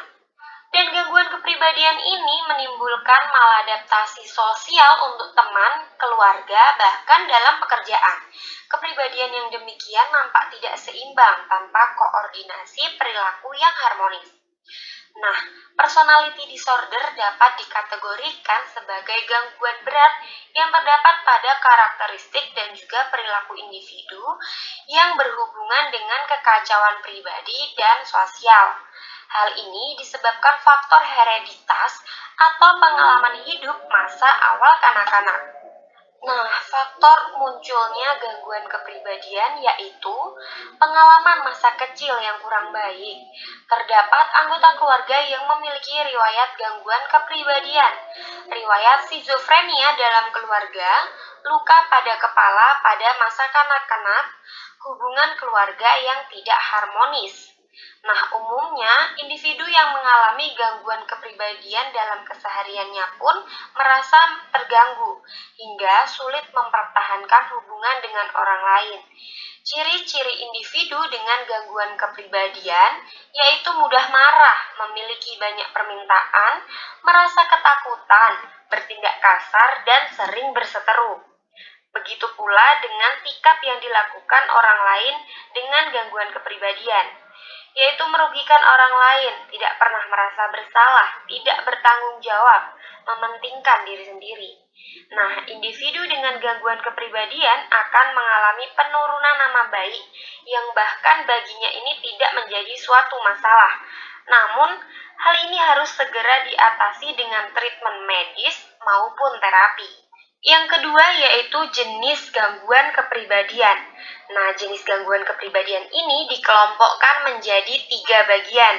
Dan gangguan kepribadian ini menimbulkan maladaptasi sosial untuk teman, keluarga, bahkan dalam pekerjaan. Kepribadian yang demikian nampak tidak seimbang tanpa koordinasi perilaku yang harmonis. Nah, personality disorder dapat dikategorikan sebagai gangguan berat yang terdapat pada karakteristik dan juga perilaku individu yang berhubungan dengan kekacauan pribadi dan sosial. Hal ini disebabkan faktor hereditas atau pengalaman hidup masa awal kanak-kanak. Nah, faktor munculnya gangguan kepribadian yaitu pengalaman masa kecil yang kurang baik. Terdapat anggota keluarga yang memiliki riwayat gangguan kepribadian, riwayat skizofrenia dalam keluarga, luka pada kepala pada masa kanak-kanak, hubungan keluarga yang tidak harmonis. Nah, umumnya individu yang mengalami gangguan kepribadian dalam kesehariannya pun merasa terganggu hingga sulit mempertahankan hubungan dengan orang lain. Ciri-ciri individu dengan gangguan kepribadian yaitu mudah marah, memiliki banyak permintaan, merasa ketakutan, bertindak kasar, dan sering berseteru. Begitu pula dengan sikap yang dilakukan orang lain dengan gangguan kepribadian, yaitu merugikan orang lain, tidak pernah merasa bersalah, tidak bertanggung jawab, mementingkan diri sendiri. Nah, individu dengan gangguan kepribadian akan mengalami penurunan nama baik yang bahkan baginya ini tidak menjadi suatu masalah. Namun, hal ini harus segera diatasi dengan treatment medis maupun terapi. Yang kedua yaitu jenis gangguan kepribadian. Nah, jenis gangguan kepribadian ini dikelompokkan menjadi 3 bagian,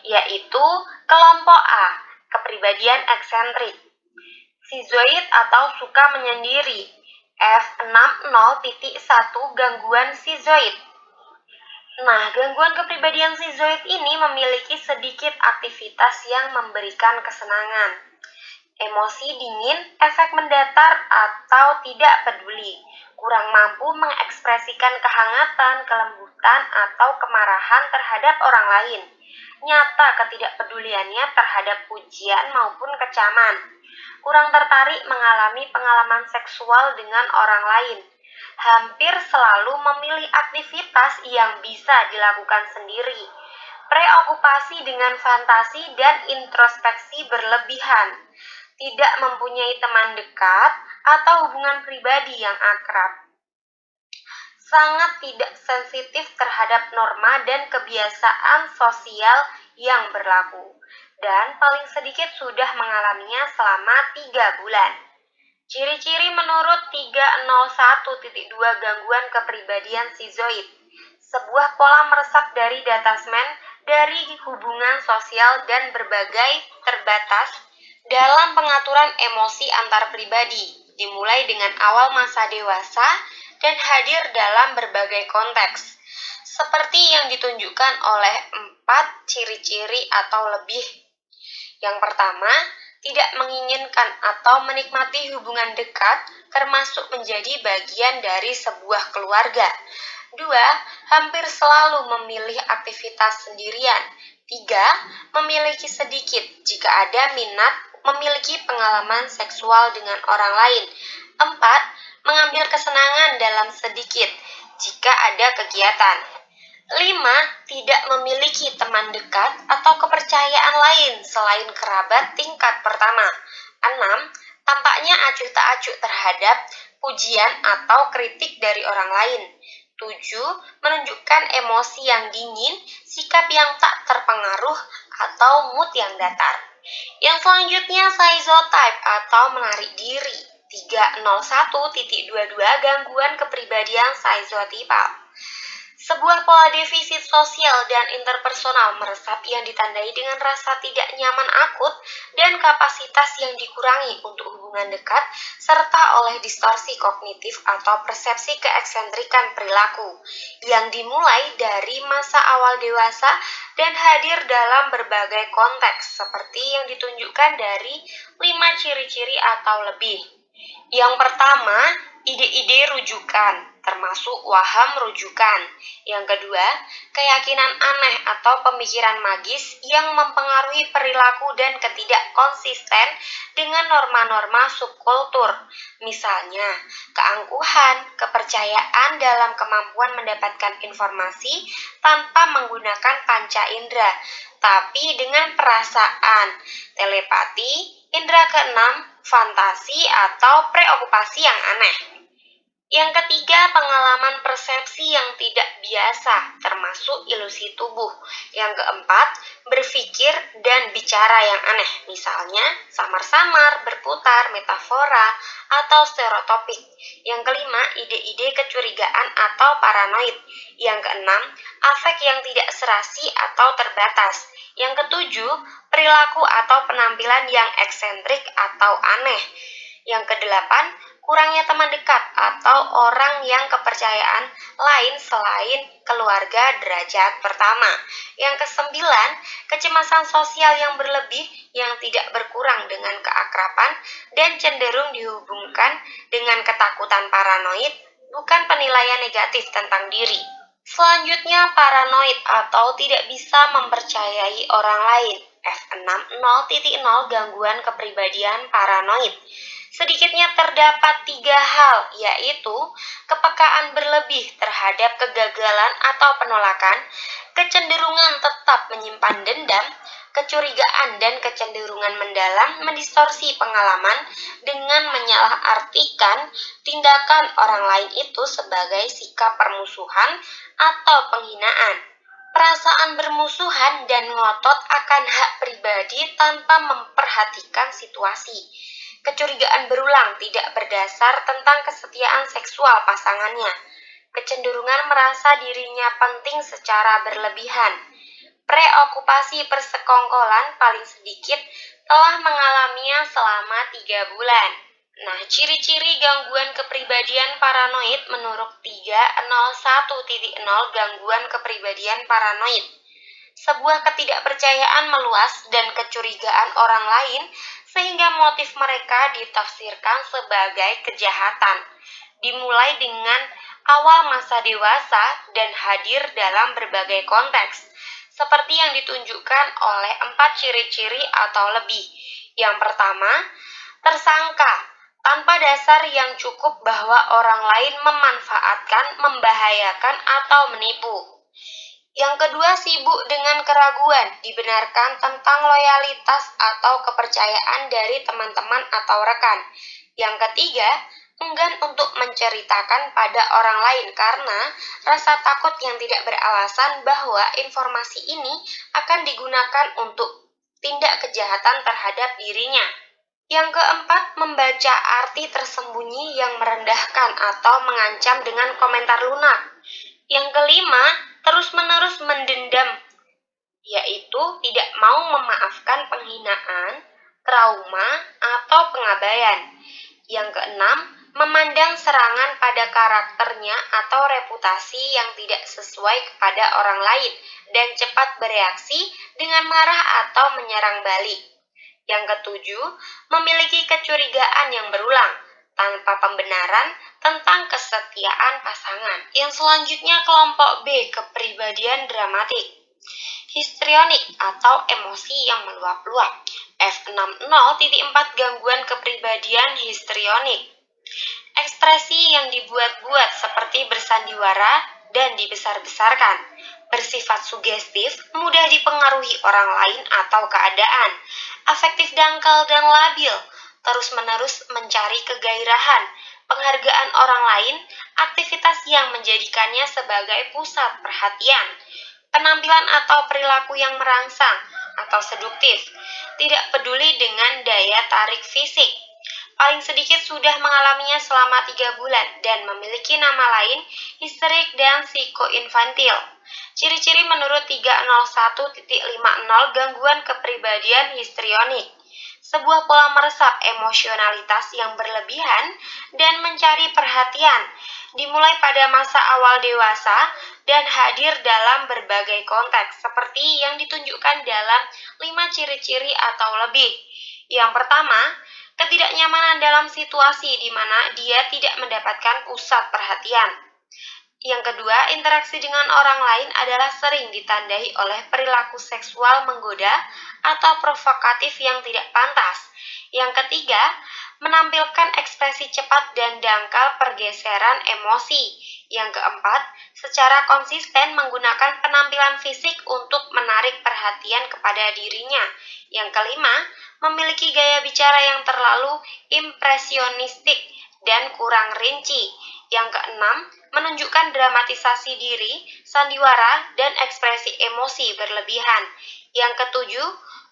yaitu kelompok A, kepribadian eksentrik, skizoid atau suka menyendiri, F60.1 gangguan skizoid. Nah, gangguan kepribadian skizoid ini memiliki sedikit aktivitas yang memberikan kesenangan. Emosi dingin, efek mendatar atau tidak peduli, kurang mampu mengekspresikan kehangatan, kelembutan, atau kemarahan terhadap orang lain. Nyata ketidakpeduliannya terhadap pujian maupun kecaman. Kurang tertarik mengalami pengalaman seksual dengan orang lain. Hampir selalu memilih aktivitas yang bisa dilakukan sendiri. Preokupasi dengan fantasi dan introspeksi berlebihan. Tidak mempunyai teman dekat atau hubungan pribadi yang akrab. Sangat tidak sensitif terhadap norma dan kebiasaan sosial yang berlaku. Dan paling sedikit sudah mengalaminya selama 3 bulan. Ciri-ciri menurut 301.2 gangguan kepribadian skizoid. Sebuah pola meresap dari datasmen dari hubungan sosial dan berbagai terbatas dalam pengaturan emosi antar pribadi, dimulai dengan awal masa dewasa dan hadir dalam berbagai konteks, seperti yang ditunjukkan oleh 4 ciri-ciri atau lebih. Yang pertama, tidak menginginkan atau menikmati hubungan dekat, termasuk menjadi bagian dari sebuah keluarga. 2. Hampir selalu memilih aktivitas sendirian. 3. Memiliki sedikit, jika ada minat, memiliki pengalaman seksual dengan orang lain. 4. Mengambil kesenangan dalam sedikit, jika ada kegiatan. 5. Tidak memiliki teman dekat atau kepercayaan lain selain kerabat tingkat pertama. 6. Tampaknya acuh tak acuh terhadap pujian atau kritik dari orang lain. 7. Menunjukkan emosi yang dingin, sikap yang tak terpengaruh, atau mood yang datar. Yang selanjutnya schizotype atau menarik diri. 301.22 gangguan kepribadian schizotipal. Sebuah pola defisit sosial dan interpersonal meresap yang ditandai dengan rasa tidak nyaman akut dan kapasitas yang dikurangi untuk hubungan dekat, serta oleh distorsi kognitif atau persepsi keeksentrikan perilaku, yang dimulai dari masa awal dewasa dan hadir dalam berbagai konteks, seperti yang ditunjukkan dari 5 ciri-ciri atau lebih. Yang pertama, ide-ide rujukan, termasuk waham rujukan. Yang kedua, keyakinan aneh atau pemikiran magis yang mempengaruhi perilaku dan ketidak konsisten dengan norma-norma subkultur. Misalnya, keangkuhan, kepercayaan dalam kemampuan mendapatkan informasi tanpa menggunakan panca indera, tapi dengan perasaan, telepati, indera keenam, fantasi atau preokupasi yang aneh. Yang ketiga, pengalaman persepsi yang tidak biasa, termasuk ilusi tubuh. Yang keempat, berpikir dan bicara yang aneh, misalnya samar-samar, berputar, metafora, atau stereotopik. Yang kelima, ide-ide kecurigaan atau paranoid. Yang keenam, afek yang tidak serasi atau terbatas. Yang ketujuh, perilaku atau penampilan yang eksentrik atau aneh. Yang kedelapan, kurangnya teman dekat atau orang yang kepercayaan lain selain keluarga derajat pertama. Yang kesembilan, kecemasan sosial yang berlebih yang tidak berkurang dengan keakraban dan cenderung dihubungkan dengan ketakutan paranoid, bukan penilaian negatif tentang diri. Selanjutnya, paranoid atau tidak bisa mempercayai orang lain. F60.0 gangguan kepribadian paranoid. Sedikitnya terdapat 3 hal, yaitu kepekaan berlebih terhadap kegagalan atau penolakan, kecenderungan tetap menyimpan dendam, kecurigaan dan kecenderungan mendalam mendistorsi pengalaman dengan menyalahartikan tindakan orang lain itu sebagai sikap permusuhan atau penghinaan. Perasaan bermusuhan dan ngotot akan hak pribadi tanpa memperhatikan situasi. Kecurigaan berulang tidak berdasar tentang kesetiaan seksual pasangannya. Kecenderungan merasa dirinya penting secara berlebihan. Preokupasi persekongkolan paling sedikit telah mengalaminya selama 3 bulan. Nah, ciri-ciri gangguan kepribadian paranoid menurut 301.0 gangguan kepribadian paranoid. Sebuah ketidakpercayaan meluas dan kecurigaan orang lain sehingga motif mereka ditafsirkan sebagai kejahatan. Dimulai dengan awal masa dewasa dan hadir dalam berbagai konteks, seperti yang ditunjukkan oleh 4 ciri-ciri atau lebih. Yang pertama, tersangka tanpa dasar yang cukup bahwa orang lain memanfaatkan, membahayakan, atau menipu. Yang kedua, sibuk dengan keraguan, dibenarkan tentang loyalitas atau kepercayaan dari teman-teman atau rekan. Yang ketiga, enggan untuk menceritakan pada orang lain karena rasa takut yang tidak beralasan bahwa informasi ini akan digunakan untuk tindak kejahatan terhadap dirinya. Yang keempat, membaca arti tersembunyi yang merendahkan atau mengancam dengan komentar lunak. Yang kelima, terus-menerus mendendam, yaitu tidak mau memaafkan penghinaan, trauma, atau pengabaian. Yang keenam, memandang serangan pada karakternya atau reputasi yang tidak sesuai kepada orang lain dan cepat bereaksi dengan marah atau menyerang balik. Yang ketujuh, memiliki kecurigaan yang berulang tanpa pembenaran tentang kesetiaan pasangan. Yang selanjutnya kelompok B, kepribadian dramatik. Histrionik atau emosi yang meluap-luap. F60.4 gangguan kepribadian histrionik. Ekspresi yang dibuat-buat seperti bersandiwara dan dibesar-besarkan. Bersifat sugestif, mudah dipengaruhi orang lain atau keadaan. Afektif dangkal dan labil, terus-menerus mencari kegairahan, penghargaan orang lain, aktivitas yang menjadikannya sebagai pusat perhatian, penampilan atau perilaku yang merangsang atau seduktif, tidak peduli dengan daya tarik fisik. Paling sedikit sudah mengalaminya selama 3 bulan dan memiliki nama lain, histerik dan psikoinfantil. Ciri-ciri menurut 301.50 gangguan kepribadian histrionik. Sebuah pola meresap emosionalitas yang berlebihan dan mencari perhatian, dimulai pada masa awal dewasa dan hadir dalam berbagai konteks, seperti yang ditunjukkan dalam 5 ciri-ciri atau lebih. Yang pertama, ketidaknyamanan dalam situasi di mana dia tidak mendapatkan pusat perhatian. Yang kedua, interaksi dengan orang lain adalah sering ditandai oleh perilaku seksual menggoda atau provokatif yang tidak pantas. Yang ketiga, menampilkan ekspresi cepat dan dangkal pergeseran emosi. Yang keempat, secara konsisten menggunakan penampilan fisik untuk menarik perhatian kepada dirinya. Yang kelima, memiliki gaya bicara yang terlalu impresionistik dan kurang rinci. Yang keenam, menunjukkan dramatisasi diri, sandiwara, dan ekspresi emosi berlebihan. Yang ketujuh,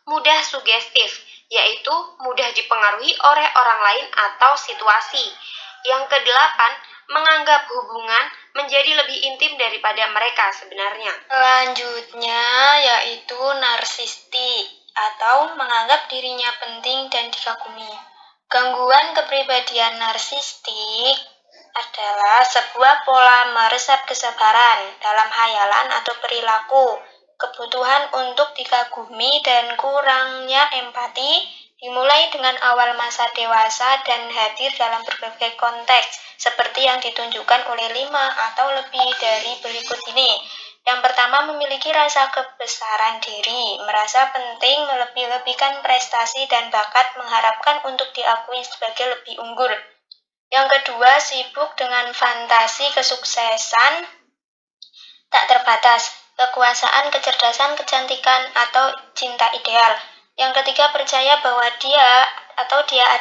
mudah sugestif, yaitu mudah dipengaruhi oleh orang lain atau situasi. Yang kedelapan, menganggap hubungan menjadi lebih intim daripada mereka sebenarnya. Selanjutnya yaitu narsistik atau menganggap dirinya penting dan dikagumi. Gangguan kepribadian narsistik adalah sebuah pola meresap kesabaran dalam hayalan atau perilaku, kebutuhan untuk dikagumi dan kurangnya empati, dimulai dengan awal masa dewasa dan hadir dalam berbagai konteks, seperti yang ditunjukkan oleh 5 atau lebih dari berikut ini. Yang pertama, memiliki rasa kebesaran diri, merasa penting, melebih-lebihkan prestasi dan bakat, mengharapkan untuk diakui sebagai lebih unggul. Yang kedua, sibuk dengan fantasi kesuksesan tak terbatas, kekuasaan, kecerdasan, kecantikan, atau cinta ideal. Yang ketiga, percaya bahwa dia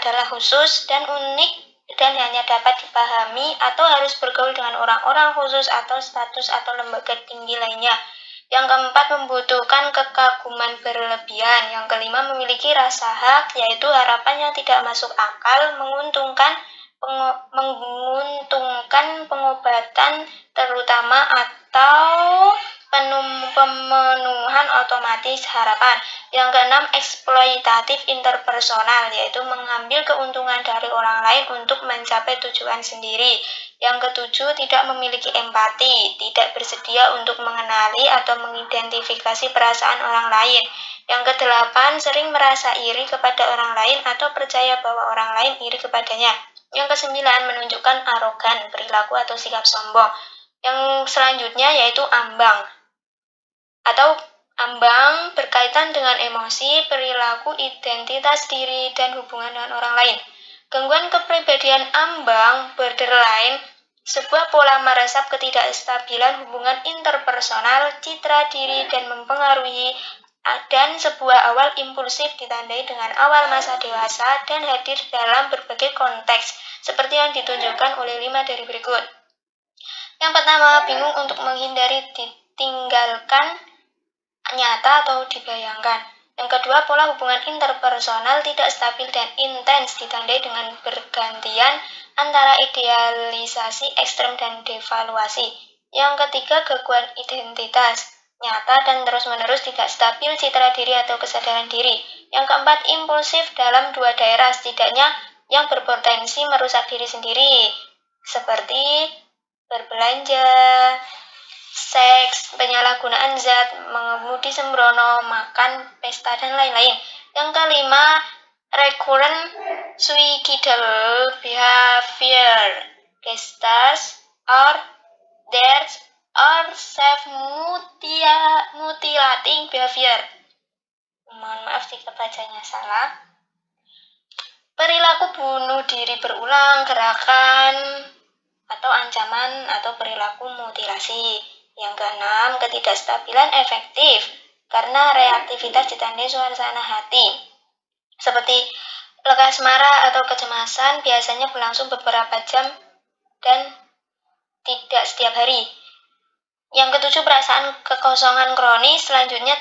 adalah khusus dan unik dan hanya dapat dipahami atau harus bergaul dengan orang-orang khusus atau status atau lembaga tinggi lainnya. Yang keempat, membutuhkan kekaguman berlebihan. Yang kelima, memiliki rasa hak, yaitu harapan yang tidak masuk akal, menguntungkan pengobatan terutama atau pemenuhan otomatis harapan. Yang keenam, eksploitatif interpersonal, yaitu mengambil keuntungan dari orang lain untuk mencapai tujuan sendiri. Yang ketujuh, tidak memiliki empati, tidak bersedia untuk mengenali atau mengidentifikasi perasaan orang lain. Yang kedelapan, sering merasa iri kepada orang lain atau percaya bahwa orang lain iri kepadanya. Yang kesembilan, menunjukkan arogan, perilaku atau sikap sombong. Yang selanjutnya yaitu ambang berkaitan dengan emosi, perilaku, identitas diri, dan hubungan dengan orang lain. Gangguan kepribadian ambang borderline, sebuah pola meresap ketidakstabilan hubungan interpersonal, citra diri, dan mempengaruhi dan sebuah awal impulsif ditandai dengan awal masa dewasa dan hadir dalam berbagai konteks, seperti yang ditunjukkan oleh 5 dari berikut. Yang pertama, bingung untuk menghindari ditinggalkan nyata atau dibayangkan. Yang kedua, pola hubungan interpersonal tidak stabil dan intens ditandai dengan bergantian antara idealisasi ekstrem dan devaluasi. Yang ketiga, gangguan identitas nyata dan terus-menerus tidak stabil citra diri atau kesadaran diri. Yang keempat, impulsif dalam dua daerah, setidaknya yang berpotensi merusak diri sendiri, seperti berbelanja, seks, penyalahgunaan zat, mengemudi sembrono, makan, pesta, dan lain-lain. Yang kelima, recurrent suicidal behavior, gestures, or deaths, or self-mutilating behavior. Mohon maaf jika bacanya salah. Perilaku bunuh diri berulang, gerakan atau ancaman atau perilaku mutilasi. Yang keenam, ketidakstabilan efektif karena reaktivitas ditandai suasana hati, seperti lekas marah atau kecemasan biasanya berlangsung beberapa jam dan tidak setiap hari. Yang ketujuh, perasaan kekosongan kronis. Selanjutnya,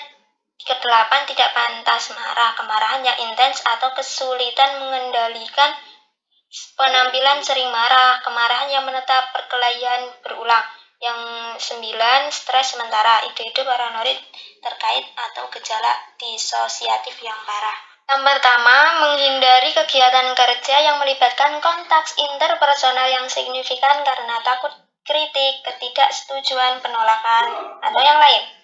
kedelapan, tidak pantas marah, kemarahan yang intens atau kesulitan mengendalikan penampilan, sering marah, kemarahan yang menetap, perkelahian berulang. Yang 9, stres sementara, ide-ide paranoid terkait atau gejala disosiatif yang parah. Yang pertama, menghindari kegiatan kerja yang melibatkan konteks interpersonal yang signifikan karena takut kritik, ketidaksetujuan, penolakan, atau yang lain.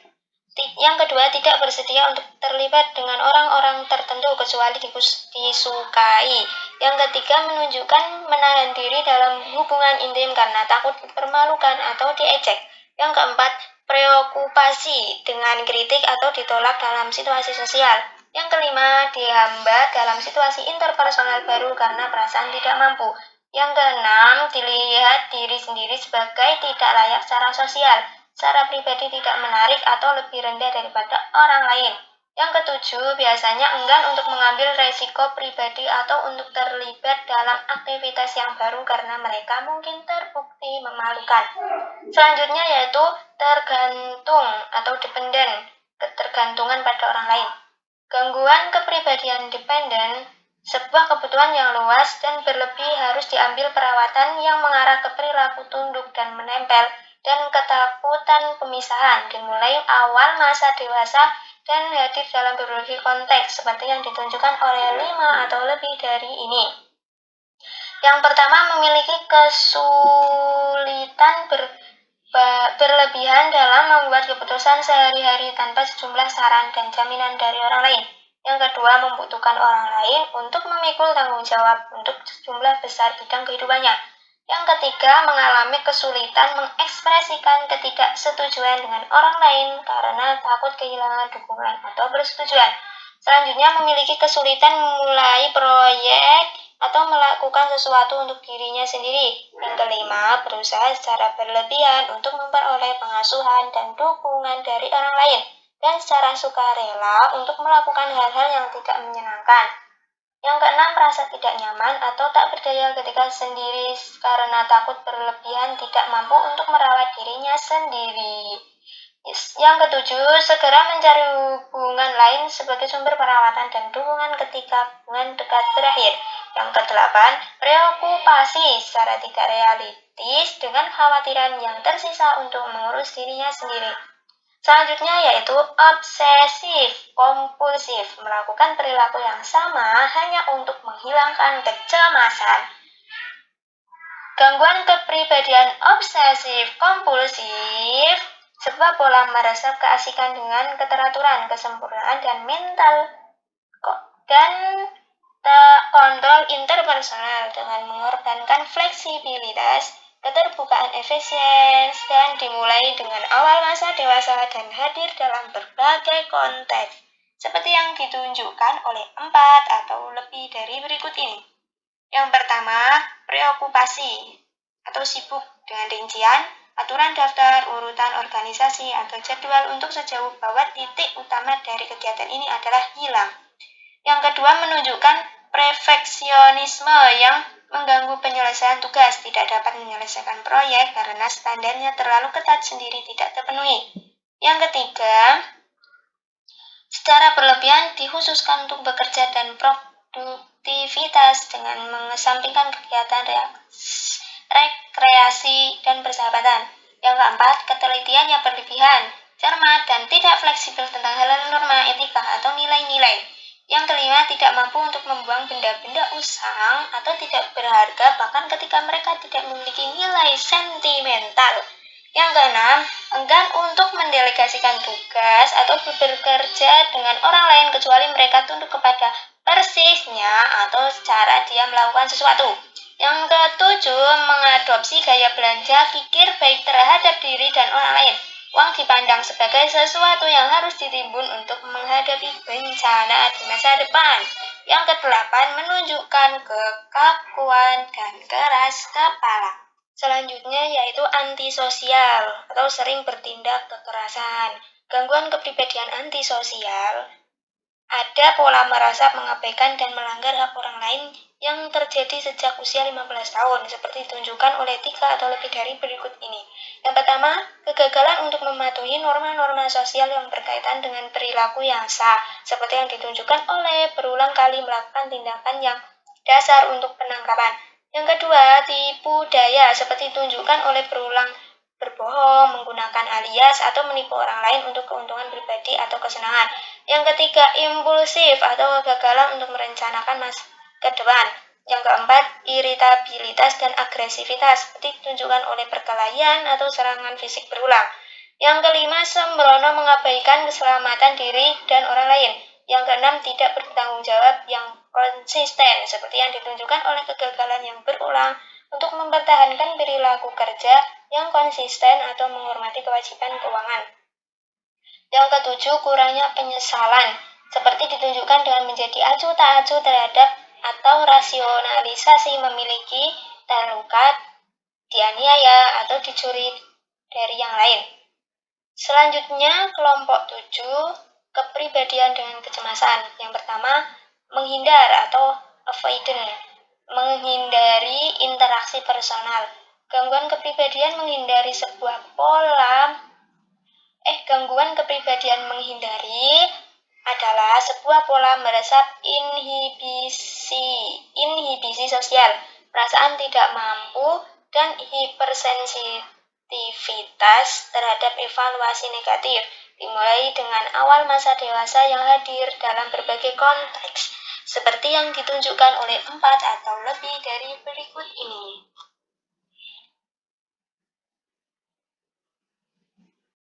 Yang kedua, tidak bersedia untuk terlibat dengan orang-orang tertentu kecuali disukai. Yang ketiga, menunjukkan menahan diri dalam hubungan intim karena takut dipermalukan atau diejek. Yang keempat, preokupasi dengan kritik atau ditolak dalam situasi sosial. Yang kelima, dihambat dalam situasi interpersonal baru karena perasaan tidak mampu. Yang keenam, dilihat diri sendiri sebagai tidak layak secara sosial, secara pribadi tidak menarik atau lebih rendah daripada orang lain. Yang ketujuh, biasanya enggan untuk mengambil resiko pribadi atau untuk terlibat dalam aktivitas yang baru karena mereka mungkin terbukti memalukan. Selanjutnya yaitu tergantung atau dependen, ketergantungan pada orang lain. Gangguan kepribadian dependen, sebuah kebutuhan yang luas dan berlebih harus diambil perawatan yang mengarah ke perilaku tunduk dan menempel dan ketakutan pemisahan dimulai awal masa dewasa dan hadir dalam berbagai konteks seperti yang ditunjukkan oleh 5 atau lebih dari ini. Yang pertama, memiliki kesulitan berlebihan dalam membuat keputusan sehari-hari tanpa sejumlah saran dan jaminan dari orang lain. Yang kedua, membutuhkan orang lain untuk memikul tanggung jawab untuk sejumlah besar bidang kehidupannya. Yang ketiga, mengalami kesulitan mengekspresikan ketidaksetujuan dengan orang lain karena takut kehilangan dukungan atau persetujuan. Selanjutnya, memiliki kesulitan memulai proyek atau melakukan sesuatu untuk dirinya sendiri. Yang kelima, berusaha secara berlebihan untuk memperoleh pengasuhan dan dukungan dari orang lain dan secara sukarela untuk melakukan hal-hal yang tidak menyenangkan. Yang keenam, merasa tidak nyaman atau tak berdaya ketika sendiri karena takut berlebihan tidak mampu untuk merawat dirinya sendiri. Yang ketujuh, segera mencari hubungan lain sebagai sumber perawatan dan dukungan ketika hubungan dekat berakhir. Yang kedelapan, preokupasi secara tidak realistis dengan kekhawatiran yang tersisa untuk mengurus dirinya sendiri. Selanjutnya yaitu obsesif kompulsif, melakukan perilaku yang sama hanya untuk menghilangkan kecemasan. Gangguan kepribadian obsesif kompulsif, sebuah pola merasa keasikan dengan keteraturan, kesempurnaan dan mental dan kontrol interpersonal dengan mengorbankan fleksibilitas, keterbukaan efisien, dan dimulai dengan awal masa dewasa dan hadir dalam berbagai konteks, seperti yang ditunjukkan oleh 4 atau lebih dari berikut ini. Yang pertama, preokupasi atau sibuk dengan rincian, aturan daftar, urutan organisasi, atau jadwal untuk sejauh bahwa titik utama dari kegiatan ini adalah hilang. Yang kedua, menunjukkan perfeksionisme yang mengganggu penyelesaian tugas, tidak dapat menyelesaikan proyek karena standarnya terlalu ketat sendiri tidak terpenuhi. Yang ketiga, secara berlebihan dikhususkan untuk bekerja dan produktivitas dengan mengesampingkan kegiatan rekreasi dan persahabatan. Yang keempat, ketelitian yang berlebihan, cermat dan tidak fleksibel tentang hal-hal norma, etika, atau nilai-nilai. Yang kelima, tidak mampu untuk membuang benda-benda usang atau tidak berharga bahkan ketika mereka tidak memiliki nilai sentimental. Yang keenam, enggan untuk mendelegasikan tugas atau bekerja dengan orang lain kecuali mereka tunduk kepada persisnya atau secara dia melakukan sesuatu. Yang ketujuh, mengadopsi gaya belanja pikir baik terhadap diri dan orang lain. Uang dipandang sebagai sesuatu yang harus ditimbun untuk menghadapi bencana di masa depan. Yang kedelapan, menunjukkan kekakuan dan keras kepala. Selanjutnya yaitu antisosial atau sering bertindak kekerasan. Gangguan kepribadian antisosial ada pola merasa mengabaikan dan melanggar hak orang lain yang terjadi sejak usia 15 tahun, seperti ditunjukkan oleh 3 atau lebih dari berikut ini. Yang pertama, kegagalan untuk mematuhi norma-norma sosial yang berkaitan dengan perilaku yang sah, seperti yang ditunjukkan oleh berulang kali melakukan tindakan yang dasar untuk penangkapan. Yang kedua, tipu daya, seperti ditunjukkan oleh berulang berbohong, menggunakan alias, atau menipu orang lain untuk keuntungan pribadi atau kesenangan. Yang ketiga, impulsif atau kegagalan untuk merencanakan masa ke depan. Yang keempat, iritabilitas dan agresivitas, seperti ditunjukkan oleh perkelahian atau serangan fisik berulang. Yang kelima, sembrono mengabaikan keselamatan diri dan orang lain. Yang keenam, tidak bertanggung jawab yang konsisten, seperti yang ditunjukkan oleh kegagalan yang berulang untuk mempertahankan perilaku kerja yang konsisten atau menghormati kewajiban keuangan. Yang ketujuh, kurangnya penyesalan, seperti ditunjukkan dengan menjadi acuh tak acuh terhadap atau rasionalisasi memiliki, terluka, dianiaya, atau dicuri dari yang lain. Selanjutnya, kelompok 7, kepribadian dengan kecemasan. Yang pertama, menghindar atau avoidant, menghindari interaksi personal. Gangguan kepribadian menghindari adalah sebuah pola meresap inhibisi sosial, perasaan tidak mampu, dan hipersensitivitas terhadap evaluasi negatif, dimulai dengan awal masa dewasa yang hadir dalam berbagai konteks, seperti yang ditunjukkan oleh 4 atau lebih dari berikut ini.